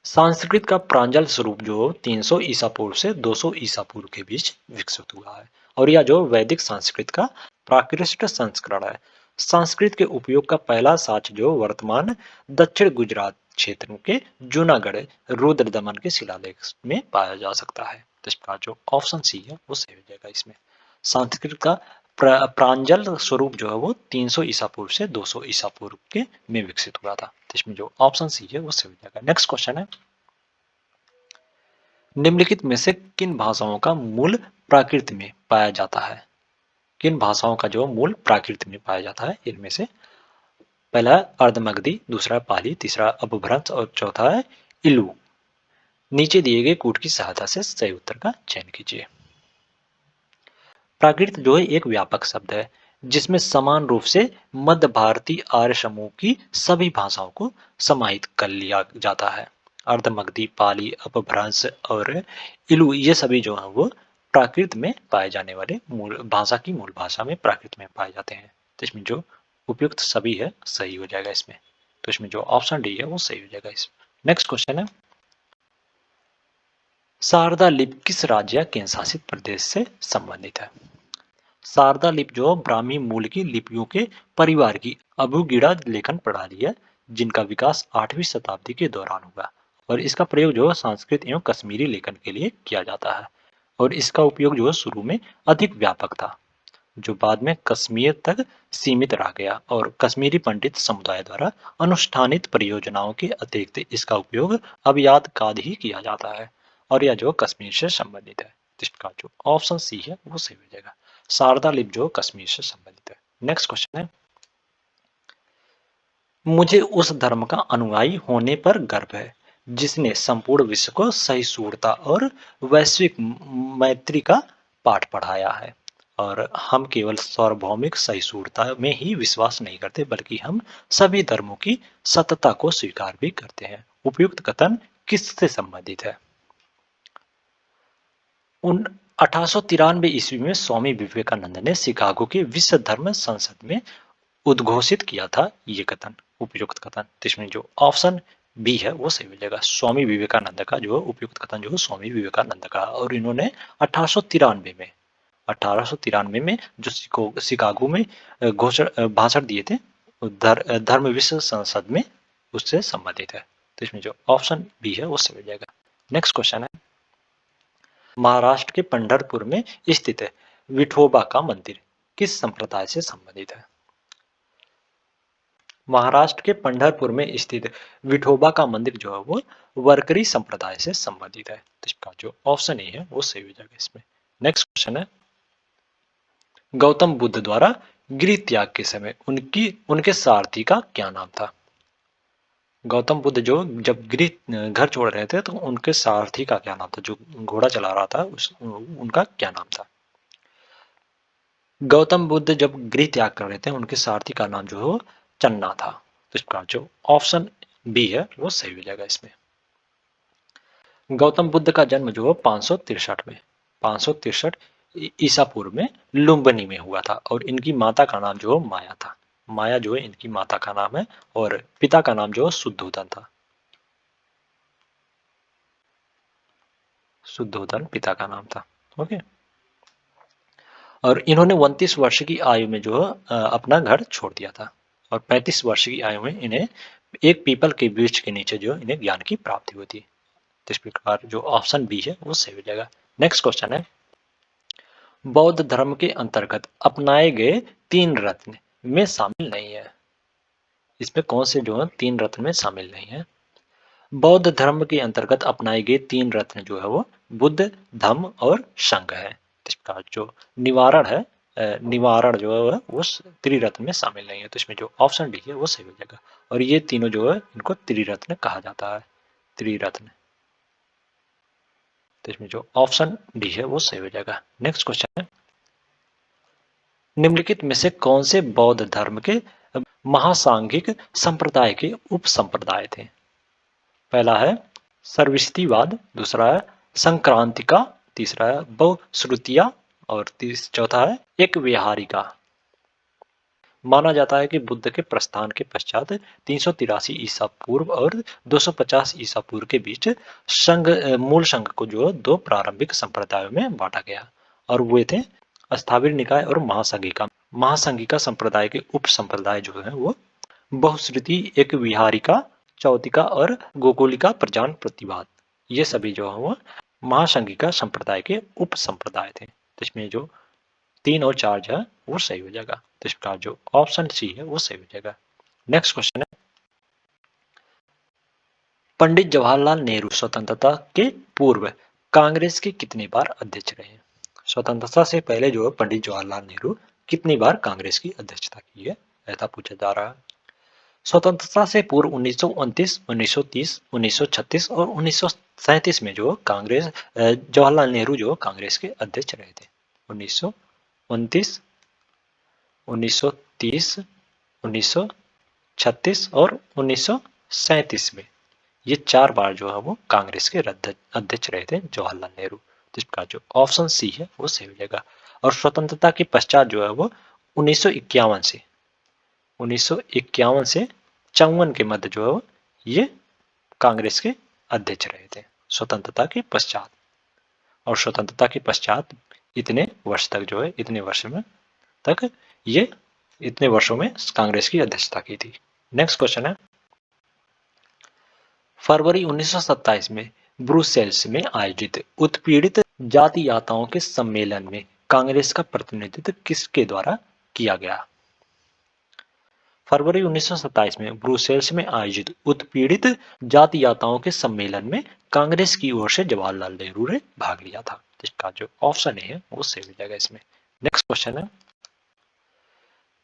S1: संस्कृत का प्रांजल स्वरूप जो 300 ईसा पूर्व से 200 ईसा पूर्व के बीच विकसित हुआ है, और यह जो वैदिक संस्कृत का प्राकृत संस्करण है। संस्कृत के उपयोग का पहला साक्ष्य जो वर्तमान दक्षिण गुजरात क्षेत्र के जूनागढ़ रुद्रदमन के शिलालेख में पाया जा सकता है। तो इसका जो ऑप्शन सी है वो सही हो जाएगा इसमें। संस्कृत का प्रांजल स्वरूप जो है वो 300 ईसा पूर्व से 200 ईसा पूर्व के में विकसित हुआ था। तो इसमें जो ऑप्शन सी है वो सही हो जाएगा। नेक्स्ट क्वेश्चन है, निम्नलिखित में से किन भाषाओं का मूल प्राकृत में पाया जाता है? किन भाषाओं का जो मूल प्राकृत में पाया जाता है? इनमें से पहला है अर्धमगधी, दूसरा है पाली, तीसरा अपभ्रंश और चौथा है इलू। नीचे दिए गए कूट की सहायता से सही उत्तर का चयन कीजिए। प्राकृत जो है एक व्यापक शब्द है, जिसमें समान रूप से मध्य भारतीय आर्य समूह की सभी भाषाओं को समाहित कर लिया जाता है। अर्धमगधी, पाली, अपभ्रंश और इलू ये सभी जो है वो प्राकृत में पाए जाने वाले मूल भाषा की मूल भाषा में प्राकृत में पाए जाते हैं। तो इसमें जो उपयुक्त सभी है सही हो जाएगा इसमें। तो इसमें जो ऑप्शन डी है वो सही हो जाएगा इसमें। नेक्स्ट क्वेश्चन है, शारदा लिपि किस राज्य या केंद्र शासित प्रदेश से संबंधित है? शारदा लिपि जो ब्राह्मी मूल की लिपियों के परिवार की अबुगिड़ा लेखन प्रणाली है, जिनका विकास 8वीं शताब्दी के दौरान हुआ, और इसका प्रयोग जो है संस्कृत एवं कश्मीरी लेखन के लिए किया जाता है, और इसका उपयोग जो है शुरू में अधिक व्यापक था, जो बाद में कश्मीर तक सीमित रह गया, और कश्मीरी पंडित समुदाय द्वारा अनुष्ठानित परियोजनाओं के अतिरिक्त इसका उपयोग अब याद काद ही किया जाता है, और यह जो कश्मीर से संबंधित है। इसका जो ऑप्शन सी है वो सही हो जाएगा। शारदा लिपि जो कश्मीर से संबंधित है। नेक्स्ट क्वेश्चन है, मुझे उस धर्म का अनुयायी होने पर गर्व है जिसने संपूर्ण विश्व को सहिष्णुता और वैश्विक मैत्री का पाठ पढ़ाया है, और हम केवल सार्वभौमिक सहिष्णुता में ही विश्वास नहीं करते बल्कि हम सभी धर्मों की सत्ता को स्वीकार भी करते हैं। उपयुक्त कथन किससे संबंधित है? उन 1893 ईस्वी में स्वामी विवेकानंद ने शिकागो के विश्व धर्म संसद में उद्घोषित किया था ये कथन, उपयुक्त कथन। तो इसमें जो ऑप्शन बी है वो सही हो जाएगा। स्वामी विवेकानंद का जो उपयुक्त कथन जो स्वामी विवेकानंद का, और इन्होंने 1893 में जो शिकागो में घोषणा भाषण दिए थे धर्म विश्व संसद में, उससे संबंधित है। तो इसमें जो ऑप्शन बी है वो सही हो जाएगा। नेक्स्ट क्वेश्चन है, महाराष्ट्र के पंढरपुर में स्थित विठोबा का मंदिर किस संप्रदाय से संबंधित है? महाराष्ट्र के पंढरपुर में स्थित विठोबा का मंदिर जो है वो वरकरी संप्रदाय से संबंधित है। तो इसका जो ऑप्शन ए है वो सही हो जाएगा इसमें। नेक्स्ट क्वेश्चन है, गौतम बुद्ध द्वारा गृह त्याग के समय उनके सारथी का क्या नाम था? गौतम बुद्ध जो जब गृह घर छोड़ रहे थे तो उनके सारथी का क्या नाम था? जो घोड़ा चला रहा था उनका क्या नाम था? गौतम बुद्ध जब गृह त्याग कर रहे थे उनके सारथी का नाम जो है वो चन्ना था। तो इसका जो ऑप्शन बी है वो सही हो जाएगा इसमें। गौतम बुद्ध का जन्म जो है 563 में 563 ईसा पूर्व में लुम्बिनी में हुआ था और इनकी माता का नाम जो है माया था। माया जो है इनकी माता का नाम है और पिता का नाम जो है शुद्धोधन था। शुद्धोधन पिता का नाम था। ओके। और इन्होंने 29 वर्ष की आयु में जो है अपना घर छोड़ दिया था और 35 वर्ष की आयु में इन्हें एक पीपल के वृक्ष के नीचे जो इन्हें ज्ञान की प्राप्ति हुई थी। तो इस प्रकार जो ऑप्शन बी है वो सही हो जाएगा। नेक्स्ट क्वेश्चन है, बौद्ध धर्म के अंतर्गत अपनाए गए तीन रत्न में शामिल नहीं है। इसमें कौन से जो है तीन रत्न में शामिल नहीं है? बौद्ध धर्म के अंतर्गत अपनाए गए तीन रत्न जो है वो बुद्ध, धम्म और संघ है। इसका जो निवारण है, निवारण जो है वो त्रिरत्न में शामिल नहीं है। तो इसमें जो ऑप्शन डी है वो सही हो जाएगा। और ये तीनों जो है इनको त्रिरत्न कहा जाता है। त्रिरत्न। तो इसमें जो ऑप्शन डी है वो सही हो जाएगा। नेक्स्ट क्वेश्चन है, निम्नलिखित में से कौन से बौद्ध धर्म के महासांघिक संप्रदाय के उप संप्रदाय थे? पहला है सर्वस्तिवाद, दूसरा है संक्रांतिका, तीसरा है बहुश्रुतिया और चौथा है एक विहारिका। माना जाता है कि बुद्ध के प्रस्थान के पश्चात 383 ईसा पूर्व और 250 ईसा पूर्व के बीच संघ मूल संघ को जो दो प्रारंभिक संप्रदायों में बांटा गया और वे थे स्थाविर निकाय और महासंघिका। महासंघिका संप्रदाय के उप संप्रदाय जो है वो बहुश्रुति, एक विहारिका, चौतिका और गोकुलिका प्रजान प्रतिवाद। ये सभी जो है वो महासंघिका संप्रदाय के उप संप्रदाय थे। तो इसमें जो 3 और 4 जो है वो सही हो जाएगा। तो इसका जो ऑप्शन सी है वो सही हो जाएगा। नेक्स्ट क्वेश्चन है, पंडित जवाहरलाल नेहरू स्वतंत्रता के पूर्व कांग्रेस के कितनी बार अध्यक्ष रहे? स्वतंत्रता से पहले जो है पंडित जवाहरलाल नेहरू कितनी बार कांग्रेस की अध्यक्षता की है, ऐसा पूछा जा रहा है। स्वतंत्रता से पूर्व 1929, 1930, 1936 और 1937 में जो कांग्रेस जवाहरलाल नेहरू जो कांग्रेस के अध्यक्ष रहे थे। 1929, 1930, 1936 और 1937 में ये 4 बार जो है वो कांग्रेस के अध्यक्ष रहे थे जवाहरलाल नेहरू। तो इसका जो ऑप्शन सी है वो सही हो जाएगा। और स्वतंत्रता के पश्चात जो है वो 1951 से 1951 के मध्य जो है ये कांग्रेस के अध्यक्ष रहे थे स्वतंत्रता के पश्चात। और स्वतंत्रता के पश्चात इतने वर्ष तक जो है इतने वर्षों में कांग्रेस की अध्यक्षता की थी। नेक्स्ट क्वेश्चन है, फरवरी 1927 में ब्रुसेल्स में आयोजित उत्पीड़ित जातियाताओं के सम्मेलन में कांग्रेस का प्रतिनिधित्व किसके द्वारा किया गया? फरवरी 1927 में ब्रुसेल्स में आयोजित उत्पीड़ित जातियाताओं के सम्मेलन में कांग्रेस की ओर से जवाहरलाल नेहरू ने भाग लिया था। इसका जो ऑप्शन है वो सही हो जाएगा इसमें। नेक्स्ट क्वेश्चन है,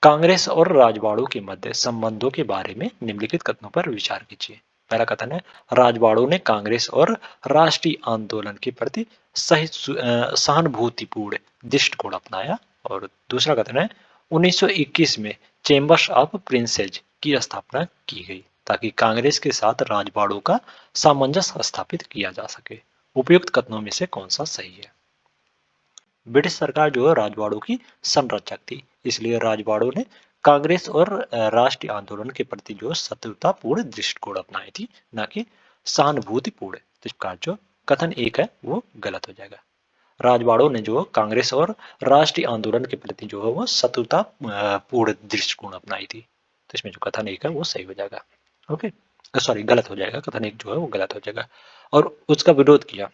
S1: कांग्रेस और राजवाड़ों के मध्य संबंधों के बारे में निम्नलिखित कथनों पर विचार कीजिए। पहला कथन है, राजवाड़ों ने कांग्रेस और राष्ट्रीय आंदोलन के प्रति सहानुभूतिपूर्ण दृष्टिकोण अपनाया। और दूसरा कथन है, 1921 में चेंबर्स ऑफ प्रिंसेज की स्थापना की गई ताकि कांग्रेस के साथ राजवाड़ों का सामंजस्य स्थापित किया जा सके। उपयुक्त कथनों में से कौन सा सही है? ब्रिटिश सरकार जो है राजवाड़ों की संरक्षक थी, इसलिए राजवाड़ों ने कांग्रेस और राष्ट्रीय आंदोलन के प्रति जो शत्रुतापूर्ण दृष्टिकोण अपनाई थी, न कि सहानुभूतिपूर्ण। तो इसका जो कथन एक है वो गलत हो जाएगा। राजवाड़ों ने जो कांग्रेस और राष्ट्रीय आंदोलन के प्रति जो है वो शत्रुता पूर्ण दृष्टिकोण अपनाई थी। तो इसमें जो कथन एक है वो सही हो जाएगा। ओके, सॉरी गलत हो जाएगा, कथन एक जो है वो गलत हो जाएगा। और उसका विरोध किया।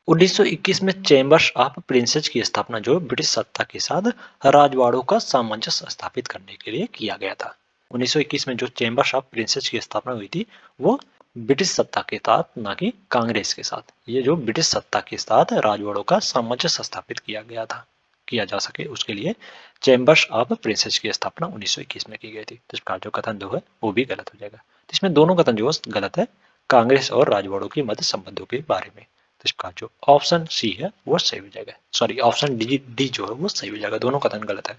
S1: 1921 में चेंबर्स ऑफ प्रिंसेस की स्थापना जो ब्रिटिश सत्ता के साथ राजवाड़ों का सामंजस्य स्थापित करने के लिए किया गया था। 1921 में जो चेंबर्स ऑफ प्रिंसेस की स्थापना हुई थी वो ब्रिटिश सत्ता के साथ, ना कि कांग्रेस के साथ। ये जो ब्रिटिश सत्ता के साथ राजवाड़ों का सामंजस्य स्थापित किया गया था, किया जा सके उसके लिए चेंबर्स ऑफ प्रिंसेस की स्थापना 1921 में की गई थी। तो इसका जो कथन जो है वो भी गलत हो जाएगा। तो इसमें दोनों कथन जो गलत है कांग्रेस और राजवाड़ों के मध्य संबंधों के बारे में। तो इसका जो ऑप्शन सी है वो सही हो जाएगा, सॉरी ऑप्शन डी डी जो है वो सही हो जाएगा, दोनों कथन गलत है,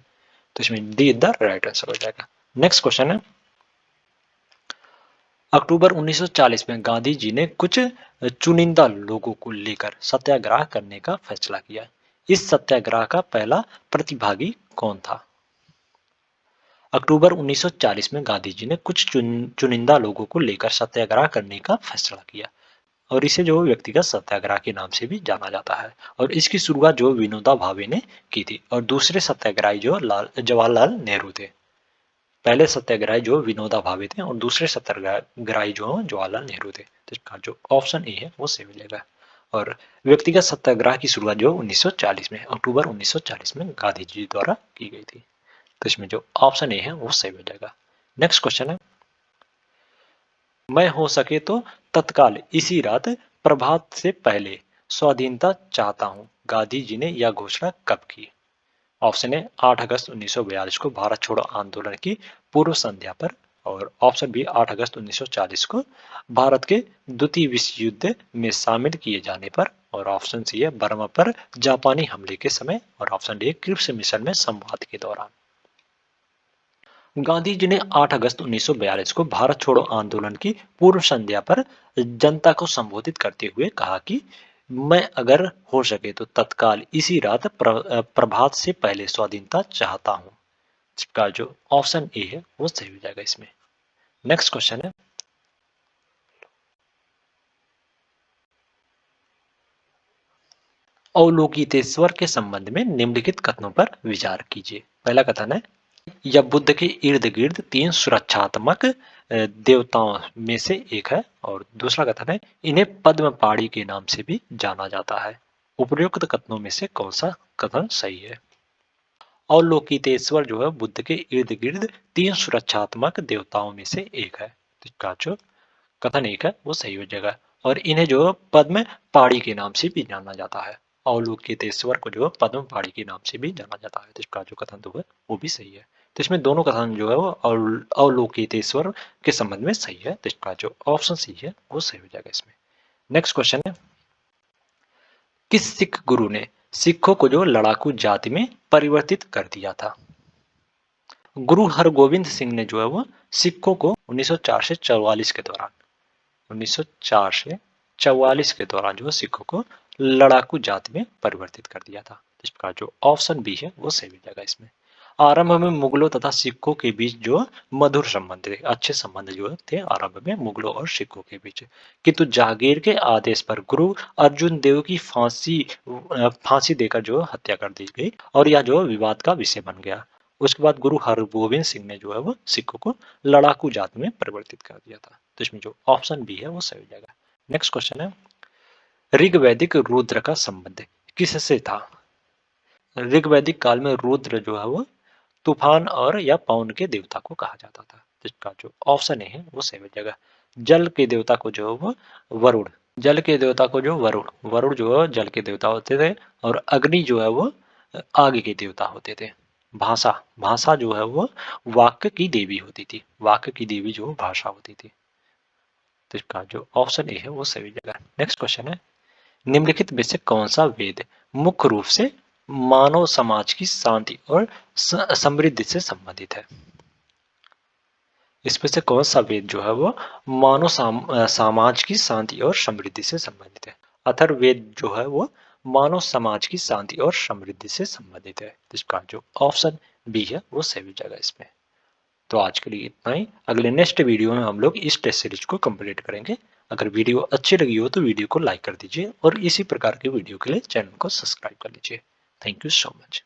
S1: तो इसमें डी द राइट आंसर हो जाएगा। नेक्स्ट क्वेश्चन है, अक्टूबर 1940 में गांधी जी ने कुछ चुनिंदा लोगों को लेकर सत्याग्रह करने का फैसला किया। इस सत्याग्रह का पहला प्रतिभागी कौन था? अक्टूबर 1940 में गांधी जी ने कुछ चुनिंदा लोगों को लेकर सत्याग्रह करने का फैसला किया, और इसे जो व्यक्तिगत सत्याग्रह के नाम से भी जाना जाता है, और इसकी शुरुआत जो विनोबा भावे ने की थी, और दूसरे सत्याग्रही जो जवाहरलाल नेहरू थे। पहले सत्याग्रही जो विनोबा भावे थे और दूसरे सत्याग्रही जो जवाहरलाल नेहरू थे, तो इसका जो ऑप्शन ए है वो सही मिलेगा। और व्यक्तिगत सत्याग्रह की शुरुआत जो 1940 में, अक्टूबर 1940 में गांधी जी द्वारा की गई थी, तो इसमें जो ऑप्शन ए है वो सही हो जाएगा। नेक्स्ट क्वेश्चन है, मैं हो सके तो तत्काल इसी रात प्रभात से पहले स्वाधीनता चाहता हूं, गांधी जी ने यह घोषणा कब की? ऑप्शन ए 8 अगस्त 1942 को भारत छोड़ो आंदोलन की पूर्व संध्या पर, और ऑप्शन बी 8 अगस्त 1940 को भारत के द्वितीय विश्व युद्ध में शामिल किए जाने पर, और ऑप्शन सी है बर्मा पर जापानी हमले के समय, और ऑप्शन डी क्रिप्स मिशन में संवाद के दौरान। गांधी जी ने 8 अगस्त 1942 को भारत छोड़ो आंदोलन की पूर्व संध्या पर जनता को संबोधित करते हुए कहा कि मैं अगर हो सके तो तत्काल इसी रात प्रभात से पहले स्वाधीनता चाहता हूं। इसका जो ऑप्शन ए है वो सही हो जाएगा इसमें। नेक्स्ट क्वेश्चन है, अवलोकितेश्वर के संबंध में निम्नलिखित कथनों पर विचार कीजिए। पहला कथन है, यह बुद्ध के इर्द गिर्द 3 सुरक्षात्मक देवताओं में से एक है, और दूसरा कथन है, इन्हें पद्म पाणी के नाम से भी जाना जाता है। उपयुक्त कथनों में से कौन सा कथन सही है? अवलोकितेश्वर जो है बुद्ध के इर्द गिर्द 3 सुरक्षात्मक देवताओं में से एक है, तो इसका जो कथन एक है वो सही हो जाएगा, और इन्हें जो पद्म पाणी के नाम से भी जाना जाता है। अवलोकितेश्वर को जो पद्म पाणी के नाम से भी जाना जाता है, तो इसका जो कथन दो है वो भी सही है। तो इसमें दोनों कथन जो है वो अवलोकितेश्वर के संबंध में सही है, तो इसका जो ऑप्शन सी है वो सही हो जाएगा इसमें। नेक्स्ट क्वेश्चन है, किस सिख गुरु ने सिखों को जो लड़ाकू जाति में परिवर्तित कर दिया था? गुरु हरगोविंद सिंह ने जो है वो सिखों को 1904 से 44 के दौरान 1904 से 44 के दौरान जो सिखों को लड़ाकू जाति में परिवर्तित कर दिया था। इसका जो ऑप्शन बी है वो सही हो जाएगा इसमें। आरंभ में मुगलों तथा सिखों के बीच जो मधुर संबंध थे, अच्छे संबंध जो थे आरंभ में मुगलों और सिखों के बीच, किंतु जहांगीर के आदेश पर गुरु अर्जुन देव की फांसी देकर जो हत्या कर दी गई, और यह जो विवाद का विषय बन गया। उसके बाद गुरु हरगोविंद सिंह ने जो है वो सिखों को लड़ाकू जाति में परिवर्तित कर दिया था, तो इसमें जो ऑप्शन बी है वो सही हो जाएगा। नेक्स्ट क्वेश्चन है, ऋग्वैदिक रुद्र का संबंध किससे था? ऋग्वैदिक काल में रुद्र जो है वो तूफान और या पवन के देवता को कहा जाता था, जिसका जो ऑप्शन है वो सही हो जाएगा। जल के देवता को जो है वो वरुण, जल के देवता को जो वरुण वरुण जो है जल के देवता होते थे, और अग्नि जो है वो आग के देवता होते थे। भाषा भाषा जो है वो वाक्य की देवी होती थी, वाक्य की देवी जो भाषा होती थी, तो इसका जो ऑप्शन ए है वो सही हो जाएगा। नेक्स्ट क्वेश्चन है, निम्नलिखित में से कौन सा वेद मुख्य रूप से मानव समाज की शांति और समृद्धि से संबंधित है? इसमें से कौन सा वेद जो है वो मानव समाज की शांति और समृद्धि से संबंधित है? अथर्ववेद जो है वो मानव समाज की शांति और समृद्धि से संबंधित है, इसका जो ऑप्शन बी है वो सही हो जाएगा इसमें। तो आज के लिए इतना ही, अगले नेक्स्ट वीडियो में हम लोग इस टेस्ट सीरीज को कंप्लीट करेंगे। अगर वीडियो अच्छी लगी हो तो वीडियो को लाइक कर दीजिए, और इसी प्रकार के वीडियो के लिए चैनल को सब्सक्राइब कर लीजिए। Thank you so much.